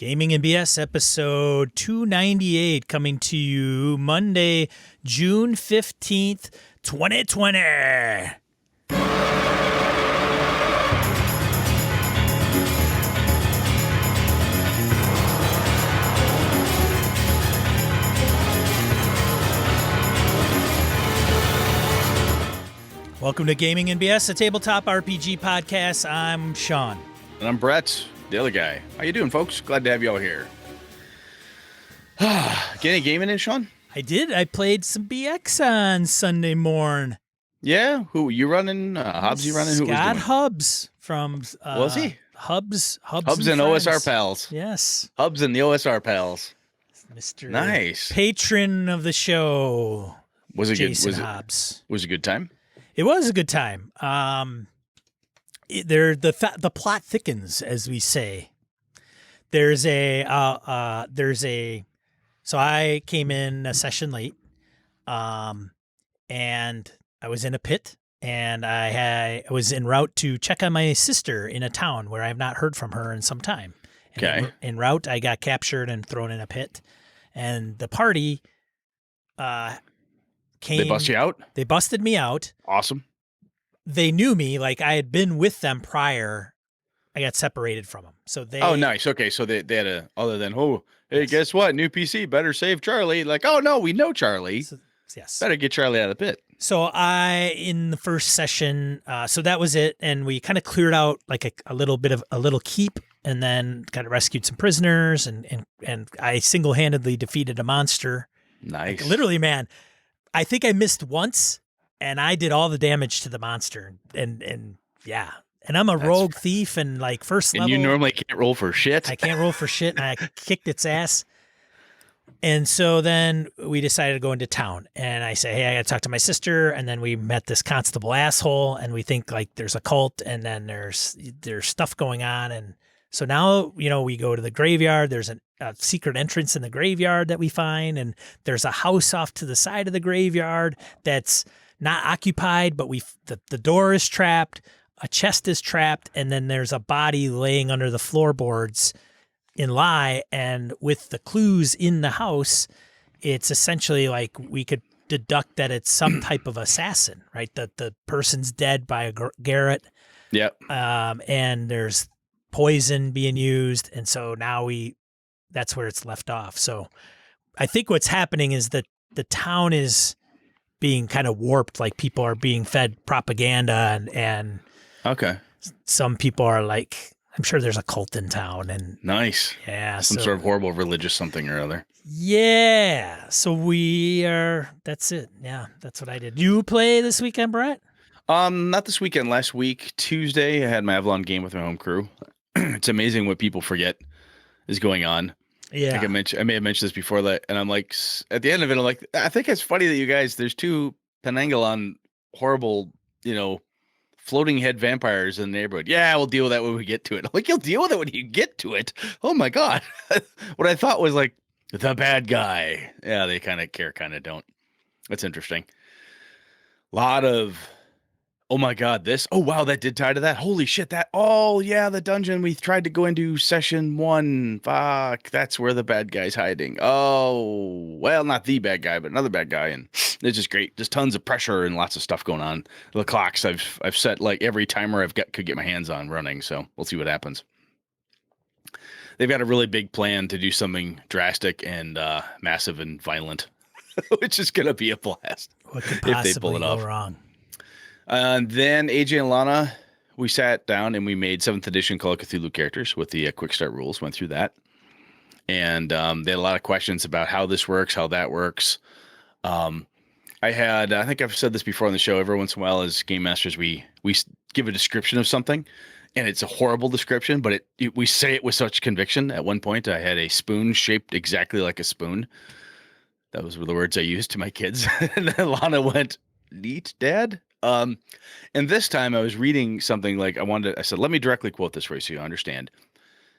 Gaming and BS episode 298 coming to you Monday, June 15th, 2020. Welcome to Gaming and BS, a tabletop RPG podcast. I'm Sean. And I'm Brett, the other guy. How you doing, folks? Glad to have you all here. Get any gaming in, Sean? I did. I played some BX on Sunday morn. Yeah? Who you running? Hobbs you running? Who Scott was doing? Hubs from Was he? Hubs Hubs and and OSR Friends. pals. Yes. Hubs and the OSR pals. Mr. Nice. Patron of the show. Was it Jason good? Hobbs. Was it a good time? It was a good time. The plot thickens, as we say. There's a so I came in a session late, and I was in a pit, and I was en route to check on my sister in a town where I have not heard from her in some time. And Okay. En route, I got captured and thrown in a pit, and the party came. They bust you out? They busted me out. Awesome. They knew me, like I had been with them prior. I got separated from them. So they. Oh, nice. Okay, so they had a, other than, oh, hey, Yes. guess what? New PC, better save Charlie. Like, oh, no, we know Charlie. Yes. Better get Charlie out of the pit. So in the first session, so that was it. And we kind of cleared out like a little bit of a little keep, and then kind of rescued some prisoners, and I single-handedly defeated a monster. Nice. Like, literally, man, I think I missed once, and I did all the damage to the monster. And yeah. And I'm a rogue thief, and like first level. And you normally can't roll for shit. I can't roll for shit, and I kicked its ass. And so then we decided to go into town, and I say, hey, I got to talk to my sister. And then we met this constable asshole, and we think like there's a cult, and then there's stuff going on. And so now, we go to the graveyard. There's a secret entrance in the graveyard that we find, and there's a house off to the side of the graveyard that's not occupied, but the door is trapped. A chest is trapped, and then there's a body laying under the floorboards in lie. And with the clues in the house, it's essentially like we could deduct that it's some type of assassin, right? That the person's dead by a garret. Yep. And there's poison being used. And so now that's where it's left off. So I think what's happening is that the town is being kind of warped. Like people are being fed propaganda and Okay. some people are like, I'm sure there's a cult in town, and Nice. yeah, Some sort of horrible religious something or other. Yeah. So that's it. Yeah, that's what I did. You play this weekend, Brett? Not this weekend. Last week, Tuesday, I had my Avalon game with my home crew. It's amazing what people forget is going on. Yeah. Like I may have mentioned this before, and I'm like, at the end of it, I'm like, I think it's funny that you guys, there's two Penangalon horrible, floating head vampires in the neighborhood. Yeah, we'll deal with that when we get to it. I'm like, you'll deal with it when you get to it. Oh my God. What I thought was like the bad guy. Yeah, they kind of care, kind of don't. That's interesting. Lot of, oh my God, this. Oh wow, that did tie to that. Holy shit, that. Oh yeah, the dungeon we tried to go into session 1. Fuck, that's where the bad guy's hiding. Oh, well, not the bad guy, but another bad guy. And it's just great. Just tons of pressure and lots of stuff going on. The clocks I've set like every timer could get my hands on running. So we'll see what happens. They've got a really big plan to do something drastic and massive and violent, which is going to be a blast. What could if they possibly pull it go off. wrong? Then AJ and Lana, we sat down and we made 7th edition Call of Cthulhu characters with the quick start rules, went through that. And they had a lot of questions about how this works, how that works. I think I've said this before on the show, every once in a while as game masters, we give a description of something and it's a horrible description, but we say it with such conviction. At one point I had a spoon shaped exactly like a spoon. Those were the words I used to my kids. And then Lana went, neat, Dad. And this time I was reading something like I said, let me directly quote this for you so you understand.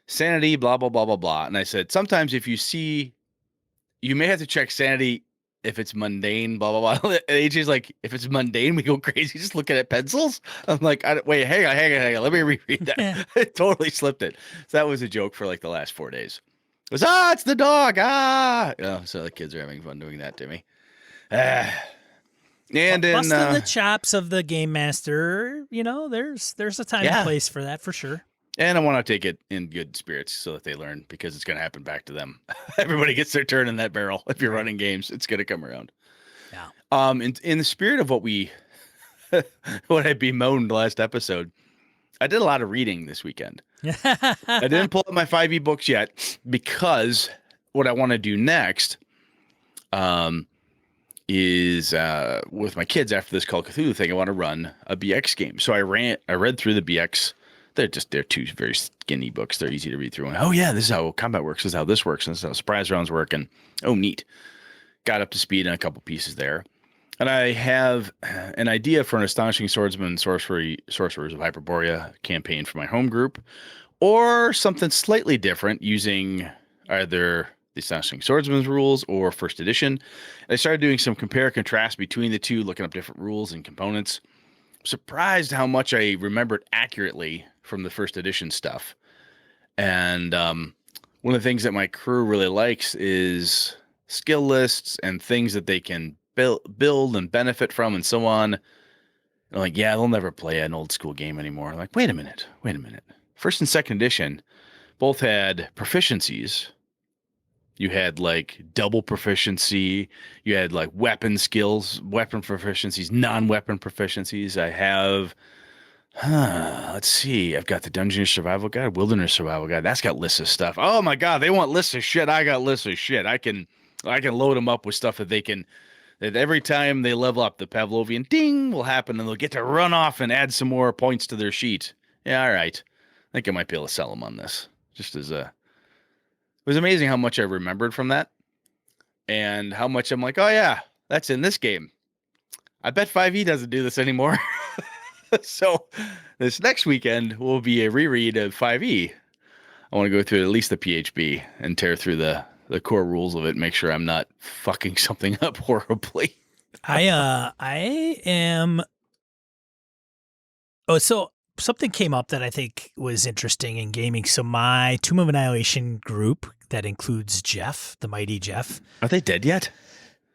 Sanity, blah, blah, blah, blah, blah. And I said, sometimes if you may have to check sanity if it's mundane, blah, blah, blah. And AJ's like, if it's mundane, we go crazy just looking at pencils. I'm like, wait, hang on. Let me reread that. I totally slipped it. So that was a joke for like the last 4 days. It was, it's the dog. So the kids are having fun doing that to me. Ah. And then, Busting the chops of the game master, there's a time and yeah. place for that for sure. And I want to take it in good spirits so that they learn, because it's going to happen back to them. Everybody gets their turn in that barrel. If you're running games, it's going to come around. Yeah. In the spirit of what I bemoaned last episode, I did a lot of reading this weekend. I didn't pull up my 5e books yet, because what I want to do next, is with my kids after this Call of Cthulhu thing. I want to run a BX game. So I read through the BX. They're two very skinny books. They're easy to read through. And, oh yeah, this is how combat works. This is how this works. And this is how surprise rounds work. And oh, neat. Got up to speed on a couple pieces there. And I have an idea for an Astonishing Swordsman Sorcerers of Hyperborea campaign for my home group, or something slightly different using either the Astonishing Swordsman's rules or first edition. And I started doing some compare and contrast between the two, looking up different rules and components. Surprised how much I remembered accurately from the first edition stuff. And one of the things that my crew really likes is skill lists and things that they can build and benefit from and so on. I'm like, yeah, they'll never play an old school game anymore. I'm like, wait a minute. First and second edition both had proficiencies. You had like double proficiency. You had like weapon skills, weapon proficiencies, non-weapon proficiencies. I have, let's see. I've got the Dungeon Survival Guide, Wilderness Survival Guide. That's got lists of stuff. Oh my God, they want lists of shit. I got lists of shit. I can load them up with stuff that every time they level up, the Pavlovian ding will happen, and they'll get to run off and add some more points to their sheet. Yeah, all right. I think I might be able to sell them on this. Just as it was amazing how much I remembered from that, and how much I'm like, oh yeah, that's in this game. I bet 5e doesn't do this anymore. So this next weekend will be a reread of 5e. I want to go through at least the PHB and tear through the core rules of it, and make sure I'm not fucking something up horribly. I am. Oh, so something came up that I think was interesting in gaming. So my Tomb of Annihilation group that includes Jeff, the mighty Jeff. Are they dead yet?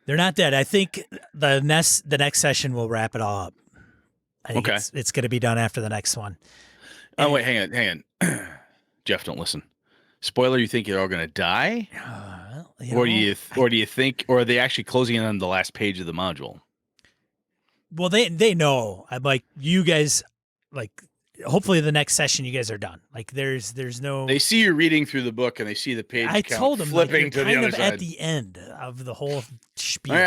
They're not dead. I think the next session will wrap it all up. I think it's going to be done after the next one. Oh, wait, hang on. Jeff, don't listen. Spoiler, you think you're all going to die? Or do you think, or are they actually closing in on the last page of the module? Well, they know. I'm like, you guys, like, hopefully the next session you guys are done. Like, there's no. They see you reading through the book, and they see the page. I told them, flipping like, to the other side at the end of the whole spiel. All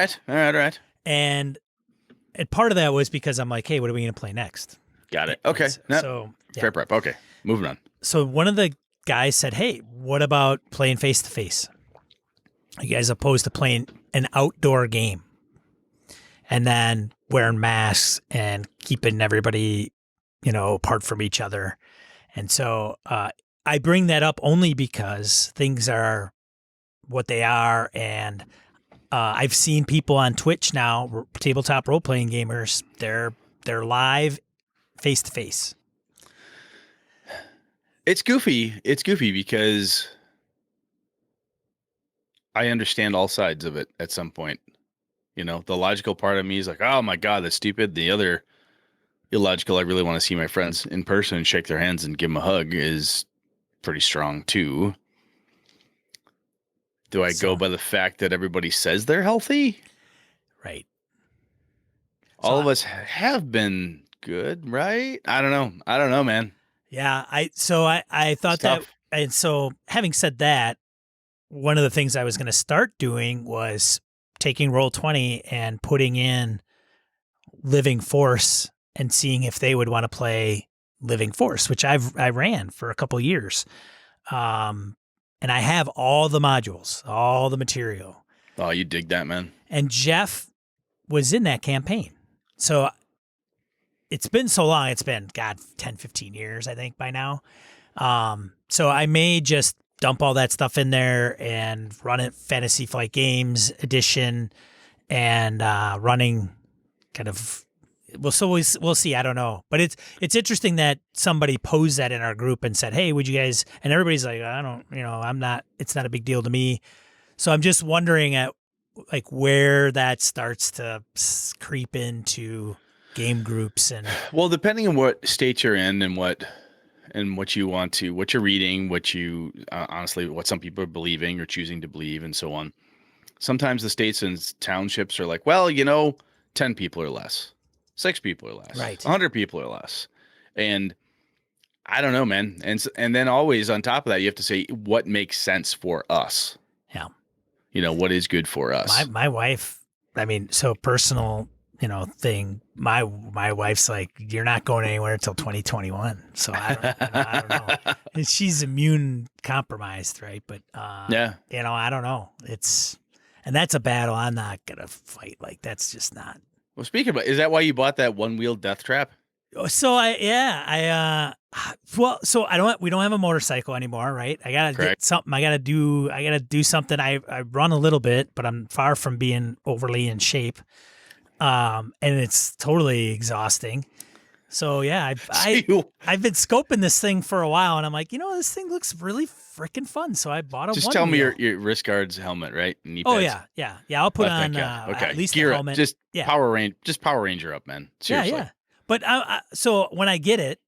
right. And part of that was because I'm like, hey, what are we going to play next? Got it. Okay. So yeah. Fair prep. Okay, moving on. So one of the guys said, hey, what about playing face to face? You guys opposed to playing an outdoor game and then wearing masks and keeping everybody, apart from each other. And so I bring that up only because things are what they are. And I've seen people on Twitch now, tabletop role-playing gamers, they're live face to face. It's goofy. It's goofy because I understand all sides of it at some point. The logical part of me is like, oh my God, that's stupid. The other illogical, I really want to see my friends in person and shake their hands and give them a hug, is pretty strong too. Do I go by the fact that everybody says they're healthy? Right. All of us have been good, right? I don't know, man. Yeah. I thought that, and so having said that, one of the things I was going to start doing was taking Roll20 and putting in Living Force and seeing if they would want to play Living Force, which I ran for a couple of years. And I have all the modules, all the material. Oh, you dig that, man. And Jeff was in that campaign. So it's been so long. It's been, 10, 15 years, I think, by now. So I may just dump all that stuff in there and run it Fantasy Flight Games edition and running kind of we'll see. I don't know, but it's interesting that somebody posed that in our group and said, "Hey, would you guys?" And everybody's like, "I don't, I'm not. It's not a big deal to me." So I'm just wondering at like where that starts to creep into game groups and Well, depending on what state you're in and what what you're reading, what you honestly, what some people are believing or choosing to believe, and so on. Sometimes the states and townships are like, well, 10 people or less, 6 people or less, right. 100 people or less, and I don't know, man. And then always on top of that, you have to say what makes sense for us. Yeah. What is good for us. My wife, I mean, so personal, thing. My wife's like, you're not going anywhere until 2021. So I don't know. And she's immune compromised, right? But Yeah. I don't know. And that's a battle I'm not gonna fight. Like that's just not. Well, speaking about, is that why you bought that one-wheel death trap? So so we don't have a motorcycle anymore, right? I gotta Correct. get something. I gotta do something. I run a little bit, but I'm far from being overly in shape. And it's totally exhausting. So yeah, I've been scoping this thing for a while, and I'm like, this thing looks really freaking fun. So I bought a. Just one tell me wheel. your wrist guards, helmet, right? Knee Oh pads. yeah. I'll put on Okay. at least Gear the up. helmet. Just Yeah. Power Ranger up, man. Seriously. Yeah. But so when I get it,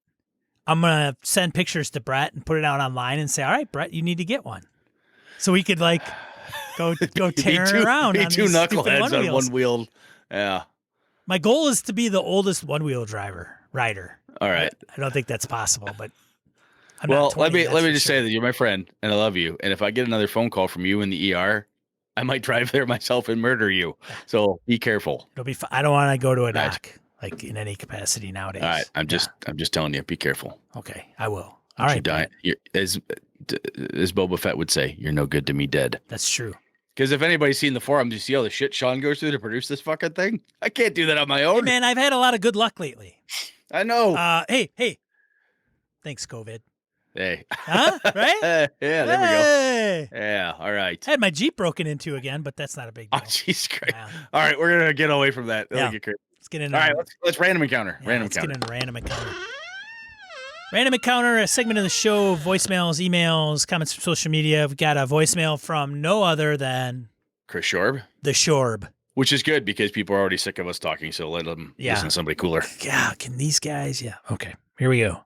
I'm gonna send pictures to Brett and put it out online and say, all right, Brett, you need to get one, so we could like go tearing around. Be on two these stupid knuckleheads on one-wheels. one wheel. Yeah. My goal is to be the oldest one-wheel rider. All right. I don't think that's possible, but I'm Well, not 20, let me just say that you're my friend and I love you. And if I get another phone call from you in the ER, I might drive there myself and murder you. So be careful. It'll be. I don't want to go to a Right. doc like in any capacity nowadays. All right. I'm just telling you, be careful. Okay, I will. Don't All right, you die. As Boba Fett would say, you're no good to me dead. That's true. Because if anybody's seen the forum, do you see all the shit Sean goes through to produce this fucking thing? I can't do that on my own. Hey, man, I've had a lot of good luck lately. I know. Hey. Thanks, COVID. Hey. Huh? Right? Yeah, there we go. Yeah, all right. I had my Jeep broken into again, but that's not a big Oh, deal. jeez, great. Yeah. All right, we're gonna get away from that. Yeah. Let's get into all right, let's random encounter. Get into random encounter. Random encounter, a segment of the show, voicemails, emails, comments from social media. We've got a voicemail from no other than Chris Shorb. The Shorb. Which is good because people are already sick of us talking, so let them listen to somebody cooler. Yeah, can these guys? Yeah. Okay, here we go.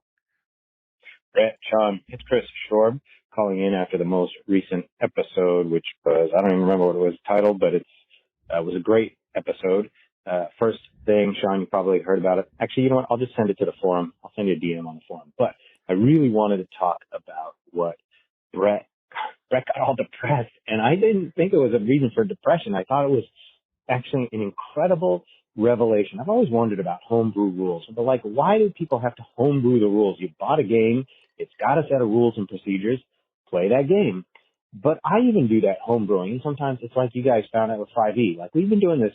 Brett, Sean, it's Chris Shorb calling in after the most recent episode, which was, I don't even remember what it was titled, but it was a great episode. First thing, Sean, you probably heard about it. Actually, you know what? I'll just send it to the forum. I'll send you a DM on the forum. But I really wanted to talk about what Brett got all depressed, and I didn't think it was a reason for depression. I thought it was actually an incredible revelation. I've always wondered about homebrew rules, but like, why do people have to homebrew the rules? You bought a game, it's got a set of rules and procedures, play that game. But I even do that homebrewing, and sometimes it's like you guys found out with 5e. Like we've been doing this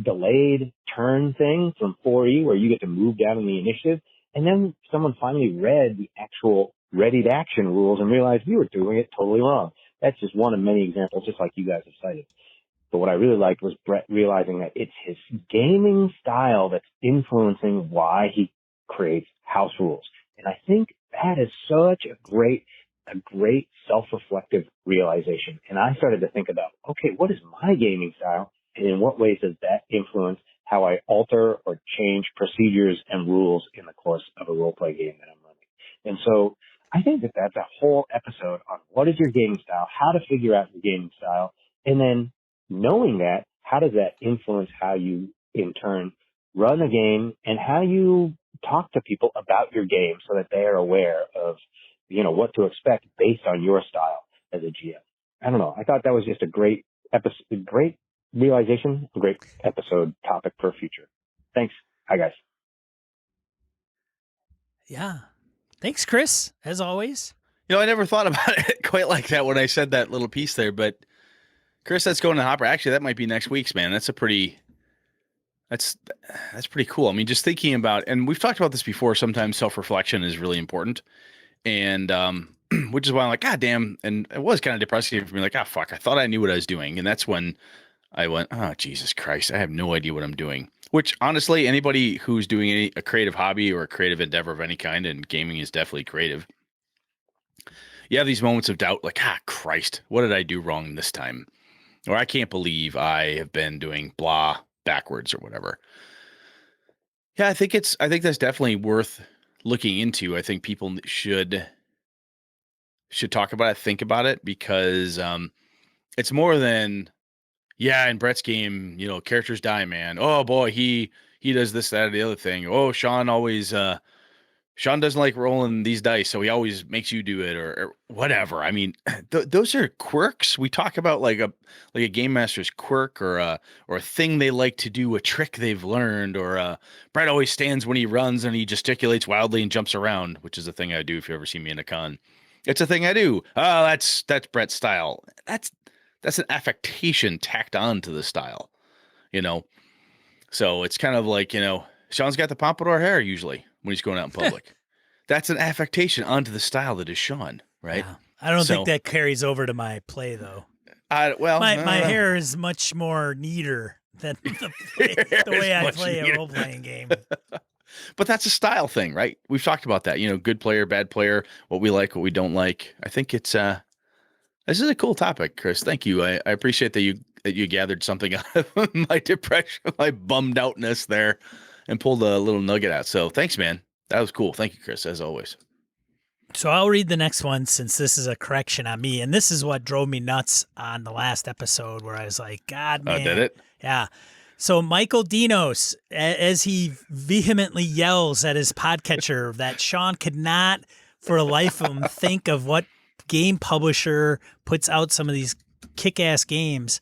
delayed turn thing from 4e where you get to move down in the initiative, and then someone finally read the actual ready to action rules and realized we were doing it totally wrong. That's just one of many examples, just like you guys have cited. But what I really liked was Brett realizing that it's his gaming style that's influencing why he creates house rules. And I think that is such a great self-reflective realization. And I started to think about, okay, what is my gaming style? And in what ways does that influence how I alter or change procedures and rules in the course of a role-play game that I'm running? And so I think that that's a whole episode on what is your gaming style, how to figure out your gaming style, and then knowing that, how does that influence how you, in turn, run a game and how you talk to people about your game so that they are aware of, what to expect based on your style as a GM. I don't know. I thought that was just a great episode, great realization, a great episode topic for future. Thanks. Hi, guys. Yeah. Thanks, Chris, as always. I never thought about it quite like that when I said that little piece there, but Chris, that's going to Hopper. Actually, that might be next week's, man. That's pretty cool. I mean, just thinking about, and we've talked about this before, sometimes self-reflection is really important. And, which is why I'm like, God damn. And it was kind of depressing for me. Like, fuck, I thought I knew what I was doing. And that's when I went, oh, Jesus Christ, I have no idea what I'm doing. Which, honestly, anybody who's doing a creative hobby or a creative endeavor of any kind, and gaming is definitely creative, you have these moments of doubt, like, Christ, what did I do wrong this time? Or I can't believe I have been doing blah backwards or whatever. Yeah, I think that's definitely worth looking into. I think people should talk about it, think about it, because it's more than, yeah, in Brett's game, characters die, man. Oh boy, he does this, that, or the other thing. Oh, Sean doesn't like rolling these dice, so he always makes you do it, or whatever. I mean, those are quirks. We talk about like a game master's quirk, or a thing they like to do, a trick they've learned, or Brett always stands when he runs and he gesticulates wildly and jumps around, which is a thing I do. If you ever see me in a con, it's a thing I do. Oh, that's Brett's style. That's an affectation tacked on to the style, you know. So it's kind of like, Sean's got the pompadour hair usually when he's going out in public. That's an affectation onto the style that is Sean, right? Yeah. I don't think that carries over to my play though. My hair is much more neater than the way I play a role playing game. But that's a style thing, right? We've talked about that. Good player, bad player, what we like, what we don't like. I think it's this is a cool topic, Chris. Thank you. I appreciate that you gathered something out of my depression, my bummed outness there, and pulled a little nugget out. So thanks, man. That was cool. Thank you, Chris, as always. So I'll read the next one since this is a correction on me. And this is what drove me nuts on the last episode where I was like, God, man. Oh, did it? Yeah. So Michael Dinos, as he vehemently yells at his podcatcher that Sean could not for the life of him think of what game publisher puts out some of these kick-ass games.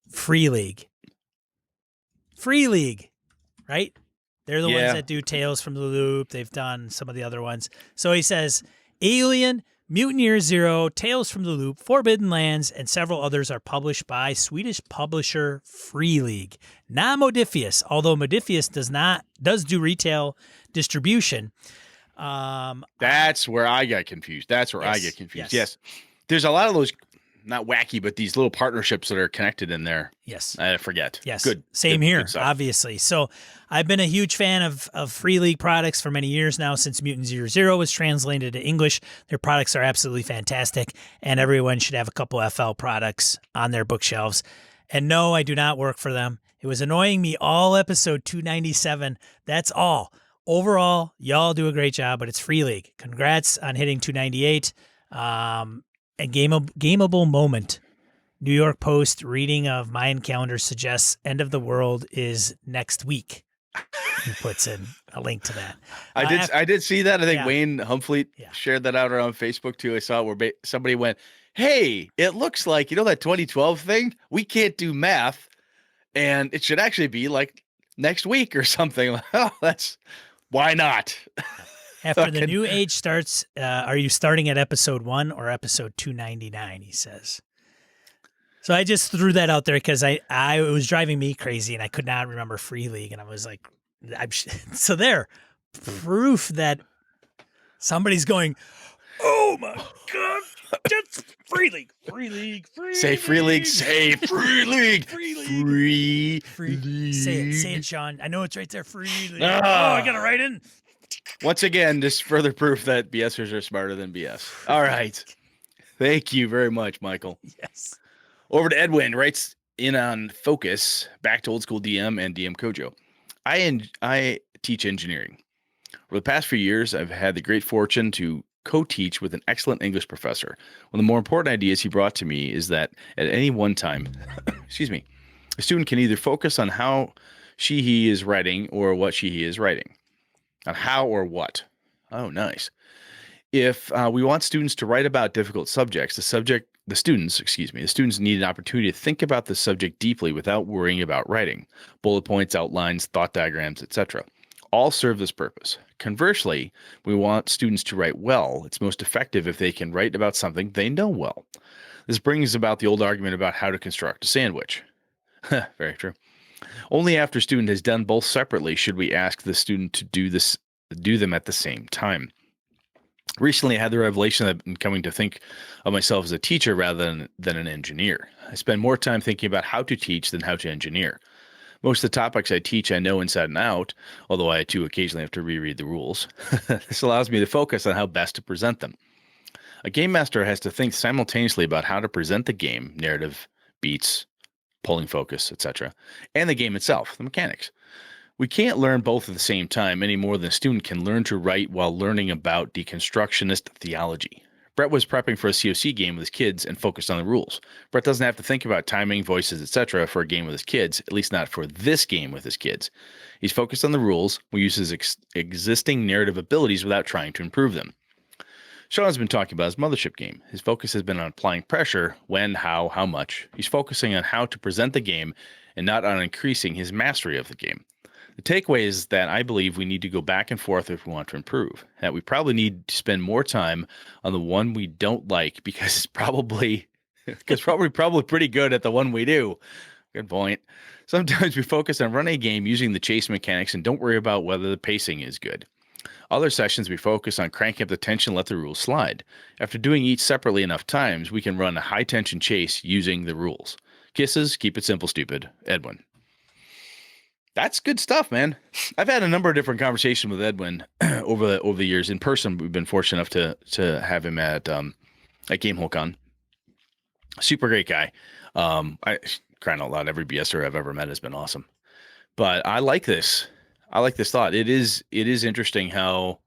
Free League, right? They're the ones that do Tales from the Loop. They've done some of the other ones. So he says, Alien, Mutant Year Zero, Tales from the Loop, Forbidden Lands, and several others are published by Swedish publisher Free League. Not Modiphius, although Modiphius does do retail distribution. That's where I got confused. Yes. There's a lot of those, not wacky, but these little partnerships that are connected in there. Yes. I forget. Yes. Good. Same here, obviously. So I've been a huge fan of Free League products for many years now since Mutant Year Zero was translated to English. Their products are absolutely fantastic, and everyone should have a couple FL products on their bookshelves. And no, I do not work for them. It was annoying me all episode 297. That's all. Overall, y'all do a great job, but it's Free League. Congrats on hitting 298. A gameable moment. New York Post reading of Mayan calendar suggests end of the world is next week. He puts in a link to that. I did see that. I think Wayne Humfleet shared that out around Facebook too. I saw it where somebody went, "Hey, it looks like that 2012 thing. We can't do math, and it should actually be like next week or something." Oh, that's why not? After the new age starts, are you starting at episode 1 or episode 299? He says. So I just threw that out there because it was driving me crazy and I could not remember Free League. And I was like, so there, proof that somebody's going, oh my God, that's Free League. Say Free League. Say Free League. Free League. Say it, Sean. I know it's right there. Free League. Oh, I got it right in. Once again, just further proof that BSers are smarter than BS. All right. Thank you very much, Michael. Yes. Over to Edwin, writes in on Focus, back to old school DM and DM Kojo. I teach engineering. Over the past few years, I've had the great fortune to co-teach with an excellent English professor. One of the more important ideas he brought to me is that at any one time, a student can either focus on how he is writing or what he is writing. On how or what. Oh, nice. If we want students to write about difficult subjects, the students need an opportunity to think about the subject deeply without worrying about writing. Bullet points, outlines, thought diagrams, etc. All serve this purpose. Conversely, we want students to write well. It's most effective if they can write about something they know well. This brings about the old argument about how to construct a sandwich. Very true. Only after a student has done both separately should we ask the student to do them at the same time. Recently, I had the revelation that I've been coming to think of myself as a teacher rather than an engineer. I spend more time thinking about how to teach than how to engineer. Most of the topics I teach I know inside and out, although I too occasionally have to reread the rules. This allows me to focus on how best to present them. A game master has to think simultaneously about how to present the game, narrative, beats, pulling focus, etc., and the game itself, the mechanics. We can't learn both at the same time any more than a student can learn to write while learning about deconstructionist theology. Brett was prepping for a COC game with his kids and focused on the rules. Brett doesn't have to think about timing, voices, etc. for a game with his kids, at least not for this game with his kids. He's focused on the rules. We use his existing narrative abilities without trying to improve them. Sean has been talking about his mothership game. His focus has been on applying pressure, when, how much. He's focusing on how to present the game and not on increasing his mastery of the game. The takeaway is that I believe we need to go back and forth if we want to improve. That we probably need to spend more time on the one we don't like because it's probably pretty good at the one we do. Good point. Sometimes we focus on running a game using the chase mechanics and don't worry about whether the pacing is good. Other sessions we focus on cranking up the tension and let the rules slide. After doing each separately enough times, we can run a high tension chase using the rules. Kisses, keep it simple, stupid. Edwin. That's good stuff, man. I've had a number of different conversations with Edwin over the years. In person, we've been fortunate enough to have him at GameholeCon. Super great guy. I crying out loud, every BSer I've ever met has been awesome. But I like this. I like this thought. It is interesting how,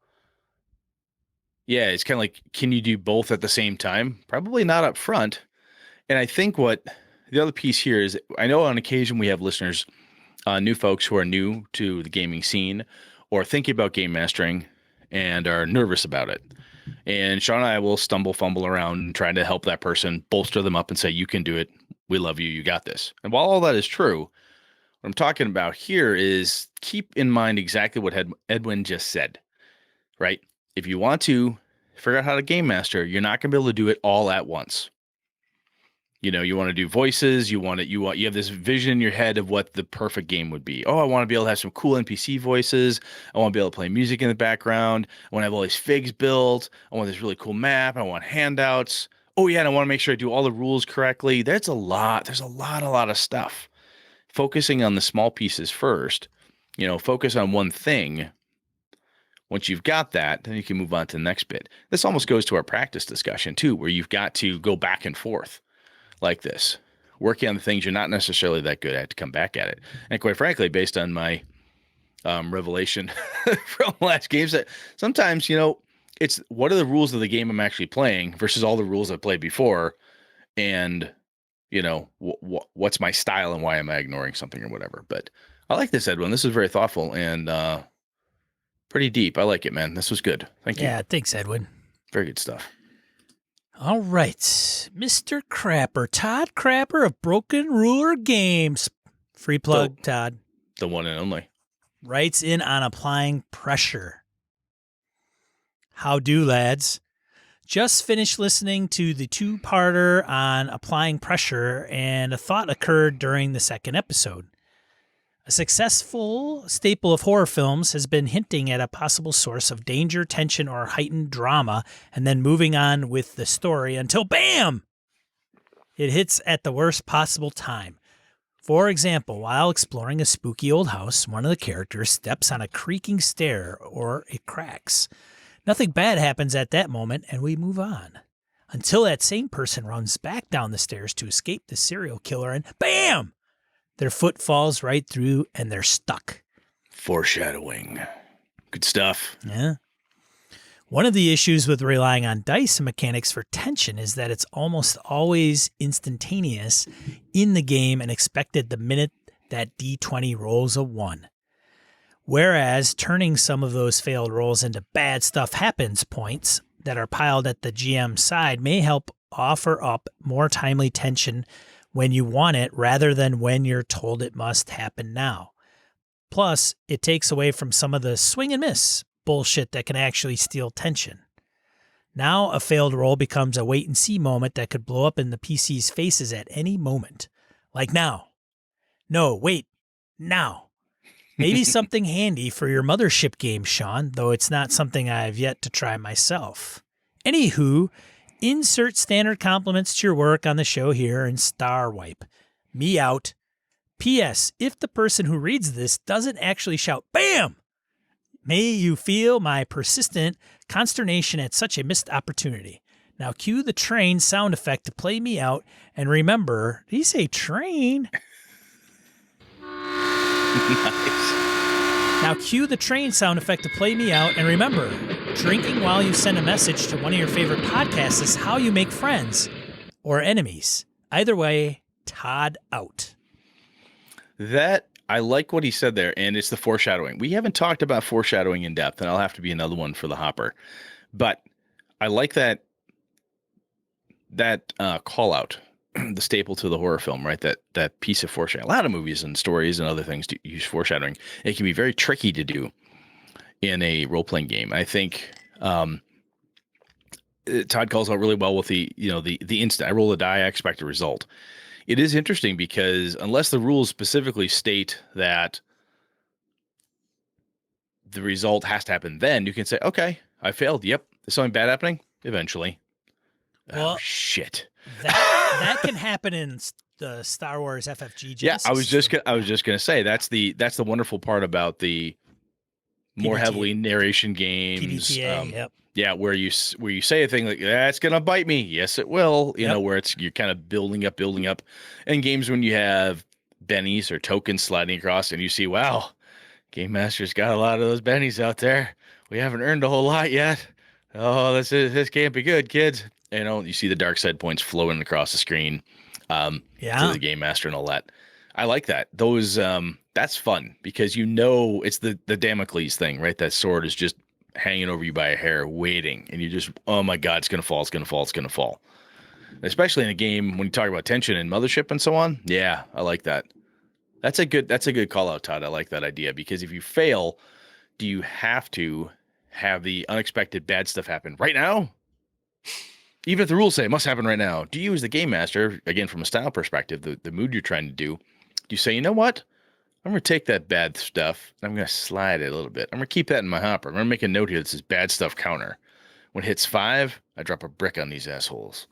yeah, it's kind of like, can you do both at the same time? Probably not up front. And I think what the other piece here is, I know on occasion we have listeners, new folks who are new to the gaming scene or thinking about game mastering and are nervous about it. And Sean and I will fumble around and try to help that person, bolster them up and say, you can do it. We love you. You got this. And while all that is true, what I'm talking about here is keep in mind exactly what Edwin just said, right? If you want to figure out how to game master, you're not going to be able to do it all at once. You know, you want to do voices, you have this vision in your head of what the perfect game would be. Oh, I want to be able to have some cool NPC voices. I want to be able to play music in the background. I want to have all these figs built. I want this really cool map. I want handouts. Oh yeah, and I want to make sure I do all the rules correctly. There's a lot of stuff. Focusing on the small pieces first, focus on one thing. Once you've got that, then you can move on to the next bit. This almost goes to our practice discussion too, where you've got to go back and forth like this, working on the things you're not necessarily that good at to come back at it. And quite frankly, based on my revelation from last games, that sometimes, it's what are the rules of the game I'm actually playing versus all the rules I've played before. And, what's my style and why am I ignoring something or whatever. But I like this, Edwin. This is very thoughtful and pretty deep. I like it, man. This was good. Thank you. Yeah, thanks, Edwin. Very good stuff. All right, Mr. Crapper, Todd Crapper of Broken Ruler Games. Free plug, Todd. The one and only. Writes in on applying pressure. How do, lads? Just finished listening to the two-parter on applying pressure, and a thought occurred during the second episode. A successful staple of horror films has been hinting at a possible source of danger, tension, or heightened drama, and then moving on with the story until, bam! It hits at the worst possible time. For example, while exploring a spooky old house, one of the characters steps on a creaking stair or it cracks. Nothing bad happens at that moment, and we move on. Until that same person runs back down the stairs to escape the serial killer, and bam! Their foot falls right through, and they're stuck. Foreshadowing. Good stuff. Yeah. One of the issues with relying on dice mechanics for tension is that it's almost always instantaneous in the game and expected the minute that D20 rolls a 1. Whereas turning some of those failed rolls into bad stuff happens points that are piled at the GM side may help offer up more timely tension when you want it rather than when you're told it must happen now. Plus, it takes away from some of the swing and miss bullshit that can actually steal tension. Now, a failed roll becomes a wait and see moment that could blow up in the PC's faces at any moment. Like now. No, wait, now. Maybe something handy for your mothership game, Sean, though it's not something I've yet to try myself. Anywho, insert standard compliments to your work on the show here and star wipe. Me out. P.S. If the person who reads this doesn't actually shout, BAM! May you feel my persistent consternation at such a missed opportunity. Now cue the train sound effect to play me out, and remember, did he say train? Nice. Now cue the train sound effect to play me out, and remember, drinking while you send a message to one of your favorite podcasts is how you make friends or enemies. Either way, Todd out. That I like what he said there, and it's the foreshadowing. We haven't talked about foreshadowing in depth, and I'll have to be another one for the hopper. But I like that call out, the staple to the horror film, right? That piece of foreshadowing. A lot of movies and stories and other things to use foreshadowing. It can be very tricky to do in a role playing game. I think Todd calls out really well with the instant. I roll a die, I expect a result. It is interesting because unless the rules specifically state that the result has to happen then, you can say, okay, I failed. Yep. Is something bad happening? Eventually. Well, oh, shit. That can happen in the Star Wars FFG Genesis. Yeah, I was just gonna say that's the wonderful part about the more heavily narration games. PDTA, yep. Yeah, where you say a thing like that's gonna bite me. Yes, it will. You know, where you're kind of building up, and games when you have bennies or tokens sliding across, and you see, wow, Game Master's got a lot of those bennies out there. We haven't earned a whole lot yet. Oh, this can't be good, kids. You know, you see the dark side points flowing across the screen. To the Game Master and all that. I like that. Those that's fun because it's the Damocles thing, right? That sword is just hanging over you by a hair, waiting, and you just, oh my God, it's gonna fall. Especially in a game when you talk about tension and mothership and so on. Yeah, I like that. That's a good call out, Todd. I like that idea because if you fail, do you have to have the unexpected bad stuff happen right now? Even if the rules say it must happen right now, do you as the game master, again, from a style perspective, the mood you're trying to do you say, you know what? I'm going to take that bad stuff and I'm going to slide it a little bit. I'm going to keep that in my hopper. I'm going to make a note here that says bad stuff counter. When it hits 5, I drop a brick on these assholes.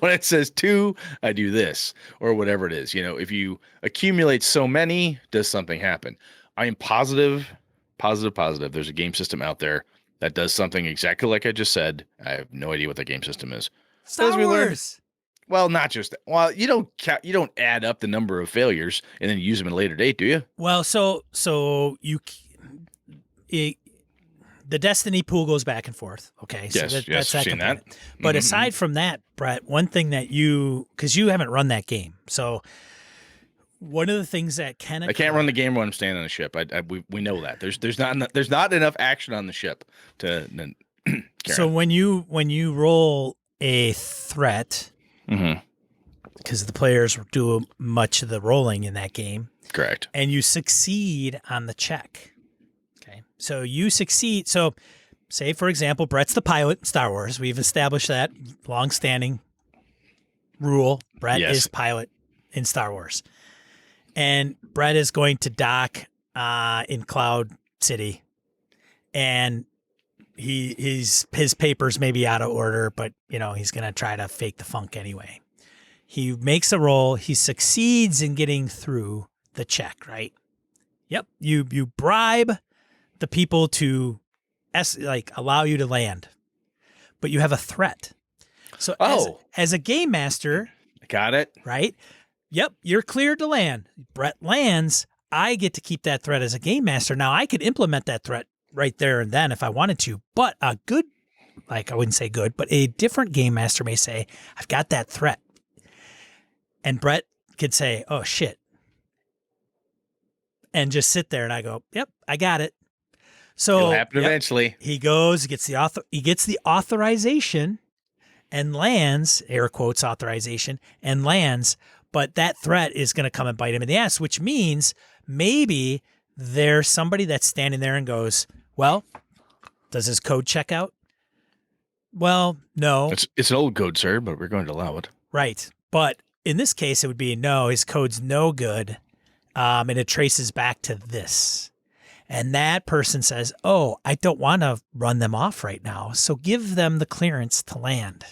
When it says 2, I do this or whatever it is. You know, if you accumulate so many, does something happen? I am positive. There's a game system out there that does something exactly like I just said. I have no idea what that game system is. Star Wars. Well, not just that. Well, you don't add up the number of failures and then use them at a later date, do you? Well, so the Destiny pool goes back and forth. Okay, so yes, that's that seen component. that. But aside from that, Brett, one thing that because you haven't run that game, so one of the things that can occur, I can't run the game when I'm standing on the ship. We know that there's not enough action on the ship to. So when you roll a threat, because the players do much of the rolling in that game, correct, and you succeed on the check. Okay, so you succeed. So, say for example, Brett's the pilot in Star Wars. We've established that long-standing rule. Brett is pilot in Star Wars. And Brett is going to dock in Cloud City, and his papers may be out of order, but he's going to try to fake the funk anyway. He makes a roll. He succeeds in getting through the check. Right? Yep. You bribe the people to allow you to land, but you have a threat. So as a game master, got it right. Yep, you're cleared to land. Brett lands. I get to keep that threat as a game master. Now, I could implement that threat right there and then if I wanted to. But I wouldn't say good, but a different game master may say, I've got that threat. And Brett could say, oh, shit. And just sit there and I go, yep, I got it. So it'll happen eventually. He goes, gets the authorization and lands, air quotes authorization, and lands. But that threat is going to come and bite him in the ass, which means maybe there's somebody that's standing there and goes, well, does his code check out? Well, no. It's an old code, sir, but we're going to allow it. Right. But in this case, it would be no, his code's no good. And it traces back to this. And that person says, oh, I don't want to run them off right now. So give them the clearance to land.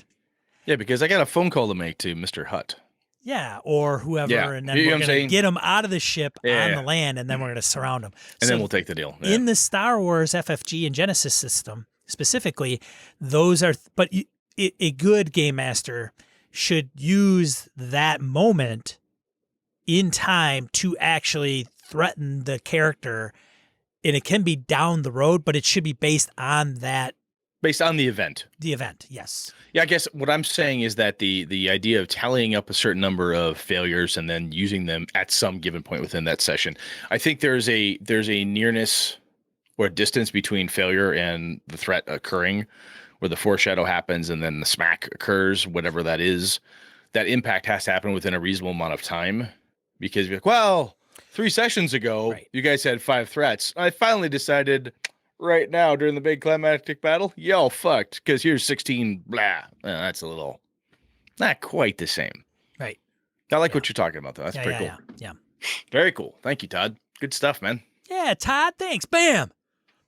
Yeah, because I got a phone call to make to Mr. Hutt. Yeah, or whoever, Yeah. and then You know we're what I'm going to saying? get them out of the ship Yeah. on the land, and then we're going to surround them. And then we'll take the deal. Yeah. In the Star Wars FFG and Genesis system, specifically, those are, but a good game master should use that moment in time to actually threaten the character. And it can be down the road, but it should be based on that. Based on the event. The event, yes. Yeah, I guess what I'm saying is that the idea of tallying up a certain number of failures and then using them at some given point within that session, I think there's a nearness or a distance between failure and the threat occurring, where the foreshadow happens and then the smack occurs, whatever that is. That impact has to happen within a reasonable amount of time, because you're like, well, 3 sessions ago, you guys had 5 threats. I finally decided right now during the big climactic battle, y'all fucked, because here's 16 blah. That's a little not quite the same. Right. I like what you're talking about, though. That's pretty cool. Yeah. Very cool. Thank you, Todd. Good stuff, man. Yeah, Todd, thanks. Bam.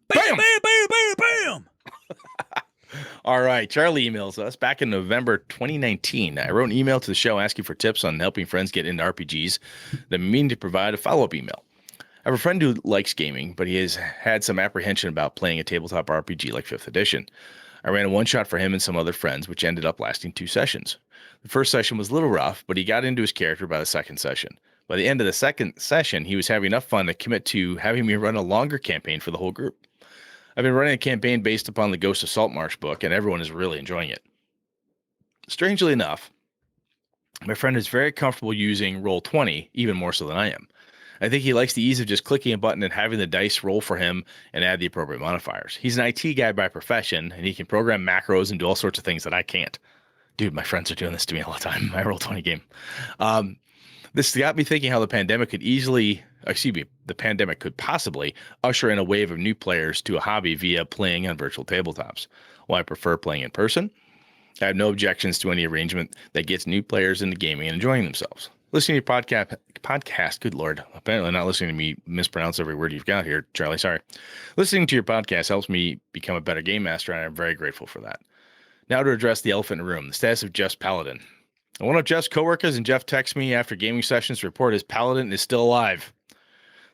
Bam, bam, bam, bam, bam. All right. Charlie emails us back in November 2019. I wrote an email to the show asking for tips on helping friends get into RPGs. Then meaning to provide a follow-up email. I have a friend who likes gaming, but he has had some apprehension about playing a tabletop RPG like 5th edition. I ran a one-shot for him and some other friends, which ended up lasting 2 sessions. The first session was a little rough, but he got into his character by the second session. By the end of the second session, he was having enough fun to commit to having me run a longer campaign for the whole group. I've been running a campaign based upon the Ghost of Saltmarsh book, and everyone is really enjoying it. Strangely enough, my friend is very comfortable using Roll20, even more so than I am. I think he likes the ease of just clicking a button and having the dice roll for him and add the appropriate modifiers. He's an IT guy by profession, and he can program macros and do all sorts of things that I can't. Dude, my friends are doing this to me all the time. My Roll20 game. This got me thinking how the pandemic could possibly usher in a wave of new players to a hobby via playing on virtual tabletops. While I prefer playing in person, I have no objections to any arrangement that gets new players into gaming and enjoying themselves. Listening to your podcast, good Lord, apparently not listening to me mispronounce every word you've got here, Charlie, sorry. Listening to your podcast helps me become a better game master, and I'm very grateful for that. Now to address the elephant in the room, the status of Jeff's Paladin. One of Jeff's coworkers and Jeff texts me after gaming sessions to report his Paladin is still alive.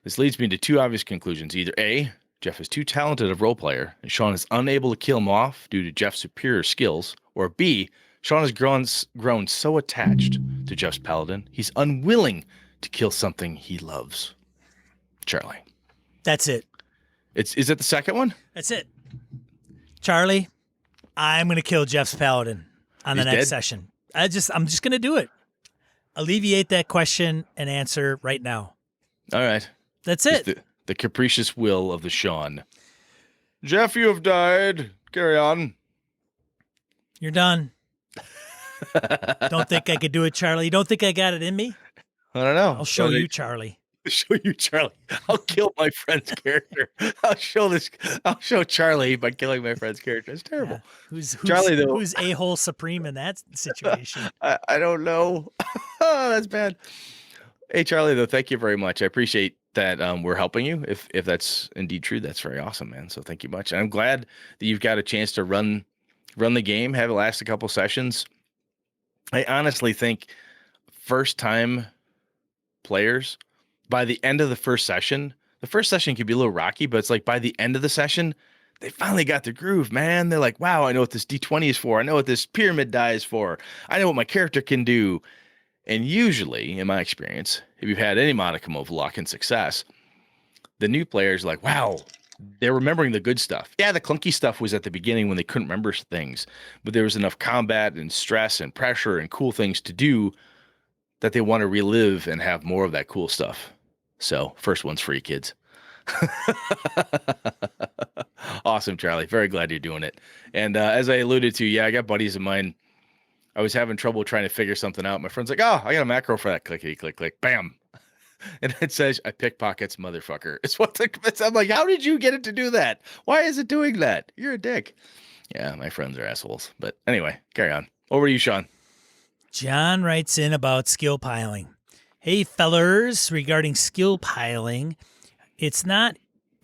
This leads me to 2 obvious conclusions. Either A, Jeff is too talented a role player, and Sean is unable to kill him off due to Jeff's superior skills, or B, Sean has grown so attached to Jeff's Paladin, he's unwilling to kill something he loves. Charlie. That's it. Is it the second one? That's it. Charlie, I'm going to kill Jeff's Paladin on the next session. I'm just going to do it. Alleviate that question and answer right now. All right. That's it. The capricious will of the Sean. Jeff, you have died. Carry on. You're done. Don't think I could do it, Charlie. You don't think I got it in me? I don't know. I'll show you, Charlie. Show you, Charlie. I'll kill my friend's character. I'll show Charlie by killing my friend's character. It's terrible. Yeah. Who's Charlie, though? Who's a-hole supreme in that situation? I don't know. Oh, that's bad. Hey, Charlie, though, thank you very much. I appreciate that we're helping you. If that's indeed true, that's very awesome, man. So thank you much. And I'm glad that you've got a chance to run the game, have it last a couple sessions. I honestly think first-time players, by the end of the first session could be a little rocky, but it's like by the end of the session, they finally got the groove, man. They're like, wow, I know what this D20 is for. I know what this pyramid die is for. I know what my character can do. And usually, in my experience, if you've had any modicum of luck and success, the new players are like, wow, they're remembering the good stuff. Yeah, the clunky stuff was at the beginning when they couldn't remember things, but there was enough combat and stress and pressure and cool things to do that they want to relive and have more of that cool stuff. So, first one's free, kids. Awesome, Charlie. Very glad you're doing it. And as I alluded to, yeah, I got buddies of mine. I was having trouble trying to figure something out. My friend's like, oh, I got a macro for that. Clickety, click, click, bam. And it says, I pickpockets, motherfucker. I'm like, how did you get it to do that? Why is it doing that? You're a dick. Yeah, my friends are assholes. But anyway, carry on. Over to you, Sean. John writes in about skill piling. Hey, fellers, regarding skill piling, it's not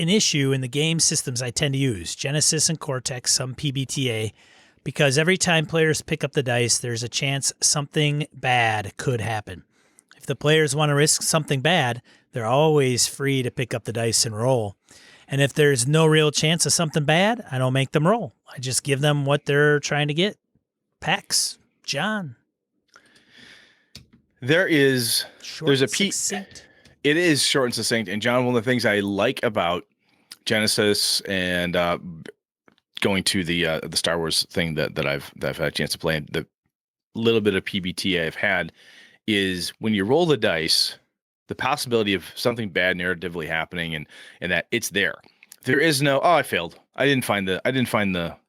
an issue in the game systems I tend to use, Genesis and Cortex, some PBTA, because every time players pick up the dice, there's a chance something bad could happen. If the players want to risk something bad, they're always free to pick up the dice and roll. And if there's no real chance of something bad, I don't make them roll. I just give them what they're trying to get. Pax, John. There's a succinct. It is short and succinct. And John, one of the things I like about Genesis and going to the Star Wars thing that I've had a chance to play, and the little bit of PBT I've had, is when you roll the dice, the possibility of something bad narratively happening and that it's there. There is no, I failed. I didn't find the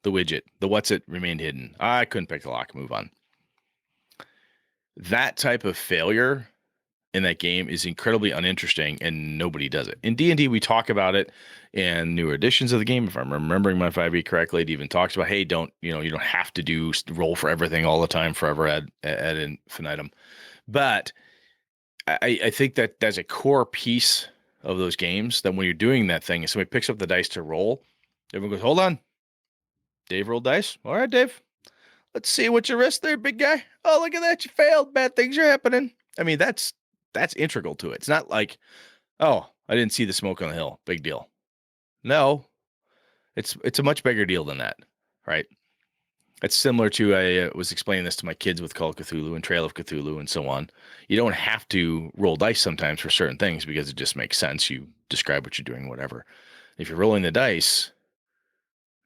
widget. The what's it remained hidden. I couldn't pick the lock, move on. That type of failure in that game is incredibly uninteresting, and nobody does it. In D&D, we talk about it in newer editions of the game. If I'm remembering my 5e correctly, it even talks about, hey, you don't have to roll for everything all the time forever ad infinitum. But I think that that's a core piece of those games, that when you're doing that thing, and somebody picks up the dice to roll, everyone goes, hold on. Dave rolled dice. All right, Dave. Let's see what you risked there, big guy. Oh, look at that. You failed. Bad things are happening. I mean, that's integral to it. It's not like, oh, I didn't see the smoke on the hill. Big deal. No, it's a much bigger deal than that, right? It's similar to, I was explaining this to my kids with Call of Cthulhu and Trail of Cthulhu and so on. You don't have to roll dice sometimes for certain things because it just makes sense. You describe what you're doing, whatever. If you're rolling the dice,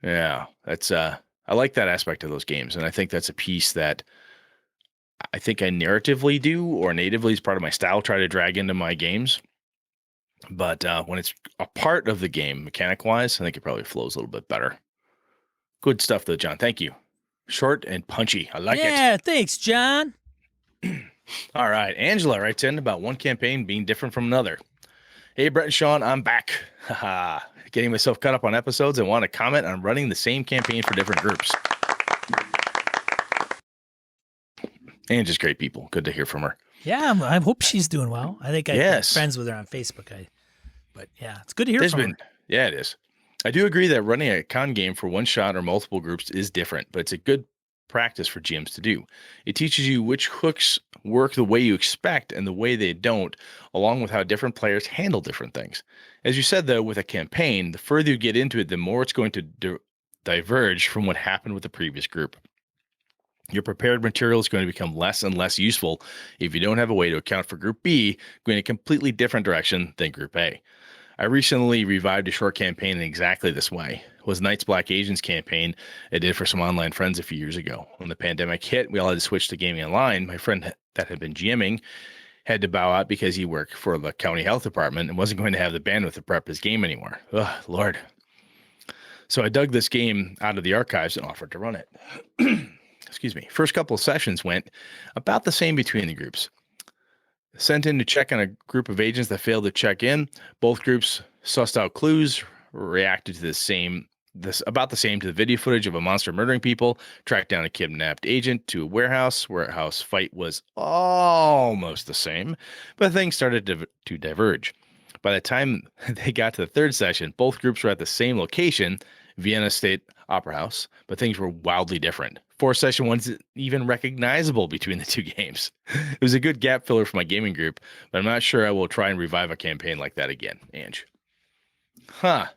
yeah, that's I like that aspect of those games, and I think that's a piece that I think I narratively do, or natively is part of my style, try to drag into my games. But when it's a part of the game, mechanic-wise, I think it probably flows a little bit better. Good stuff, though, John. Thank you. Short and punchy. I like it. Yeah, thanks, John. All right. Angela writes in about one campaign being different from another. Hey, Brett and Sean, I'm back. Haha. Getting myself caught up on episodes and want to comment on running the same campaign for different groups. Angela's great people. Good to hear from her. Yeah, I hope she's doing well. I think I'm friends with her on Facebook. But yeah, it's good to hear from her. Yeah, it is. I do agree that running a con game for one shot or multiple groups is different, but it's a good practice for GMs to do. It teaches you which hooks work the way you expect and the way they don't, along with how different players handle different things. As you said, though, with a campaign, the further you get into it, the more it's going to diverge from what happened with the previous group. Your prepared material is going to become less and less useful if you don't have a way to account for Group B going a completely different direction than Group A. I recently revived a short campaign in exactly this way. It was Knights Black Agents campaign I did for some online friends a few years ago. When the pandemic hit, we all had to switch to gaming online. My friend that had been GMing had to bow out because he worked for the county health department and wasn't going to have the bandwidth to prep his game anymore. Oh, Lord. So I dug this game out of the archives and offered to run it. Excuse me. First couple of sessions went about the same between the groups. Sent in to check on a group of agents that failed to check in. Both groups sussed out clues, reacted to about the same to the video footage of a monster murdering people, tracked down a kidnapped agent to a warehouse. Warehouse fight was almost the same, but things started to diverge. By the time they got to the third session, both groups were at the same location, Vienna State Opera House, but things were wildly different. Fourth session wasn't even recognizable between the two games. It was a good gap filler for my gaming group, but I'm not sure I will try and revive a campaign like that again, Ange. Huh.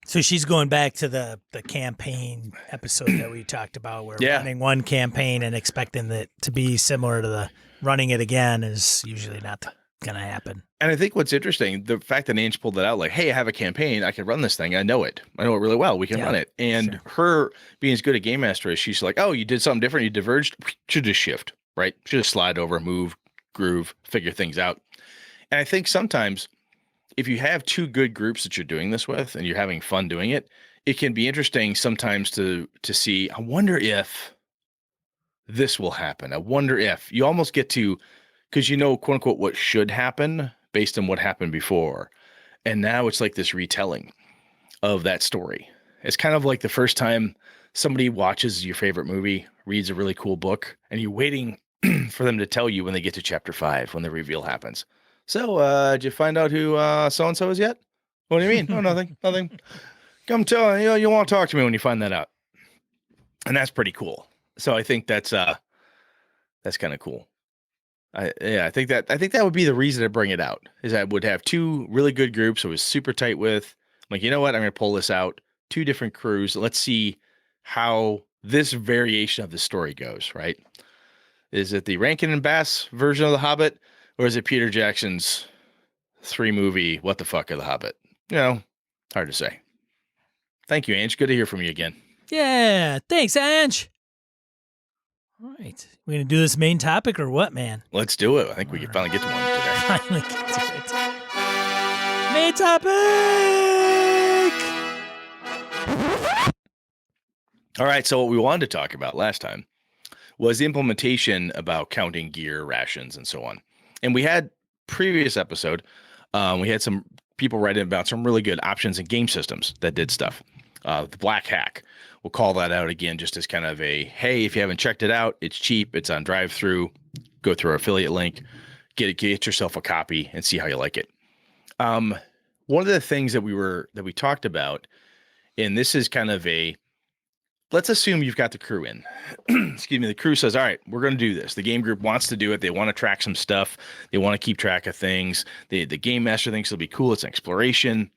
So she's going back to the campaign episode that we talked about, where running one campaign and expecting that to be similar to the running it again is usually not going to happen. And I think what's interesting, the fact that Ange pulled that out, like, hey, I have a campaign, I can run this thing, I know it really well, we can run it. And her being as good a game master as she's like, oh, you did something different, you diverged, should just shift, right? Should just slide over, move, groove, figure things out. And I think sometimes if you have two good groups that you're doing this with and you're having fun doing it, it can be interesting sometimes to see, I wonder if this will happen. I wonder if you almost get to, because you know, quote unquote, what should happen based on what happened before. And now it's like this retelling of that story. It's kind of like the first time somebody watches your favorite movie, reads a really cool book, and you're waiting for them to tell you when they get to chapter 5, when the reveal happens. So, did you find out who so-and-so is yet? What do you mean? Oh, nothing, nothing. Come tell you want to talk to me when you find that out, and that's pretty cool. So I think that's kind of cool. I think that would be the reason to bring it out is I would have two really good groups I was super tight with. I'm like, you know what? I'm going to pull this out. Two different crews. Let's see how this variation of the story goes, right? Is it the Rankin and Bass version of The Hobbit, or is it Peter Jackson's 3-movie What the Fuck of The Hobbit? You know, hard to say. Thank you, Ange. Good to hear from you again. Yeah, thanks, Ange. All right, we're gonna do this main topic or what, man? Let's do it. I think we can finally get to one today. Finally get to it. Main topic. All right. So what we wanted to talk about last time was the implementation about counting gear, rations, and so on. And we had previous episode, we had some people write in about some really good options and game systems that did stuff. The Black Hack. We'll call that out again just as kind of a, hey, if you haven't checked it out, it's cheap. It's on drive-through. Go through our affiliate link. Get yourself a copy and see how you like it. One of the things that we talked about, and this is kind of a, let's assume you've got the crew in. Excuse me. The crew says, all right, we're going to do this. The game group wants to do it. They want to track some stuff. They want to keep track of things. The game master thinks it'll be cool. It's an exploration.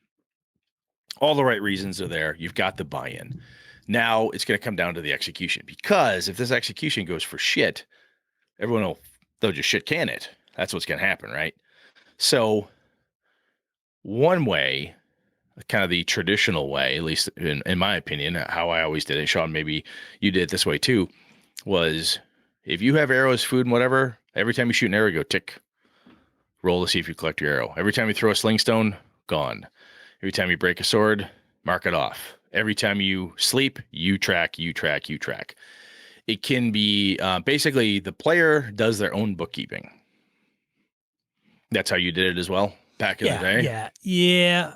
All the right reasons are there. You've got the buy-in. Now it's going to come down to the execution, because if this execution goes for shit, they'll just shit can it. That's what's going to happen, right? So one way, kind of the traditional way, at least in my opinion, how I always did it, Sean, maybe you did it this way too, was if you have arrows, food, and whatever, every time you shoot an arrow, go tick. Roll to see if you collect your arrow. Every time you throw a sling stone, gone. Every time you break a sword, mark it off. Every time you sleep, you track. It can be basically the player does their own bookkeeping. That's how you did it as well back in the day? Yeah.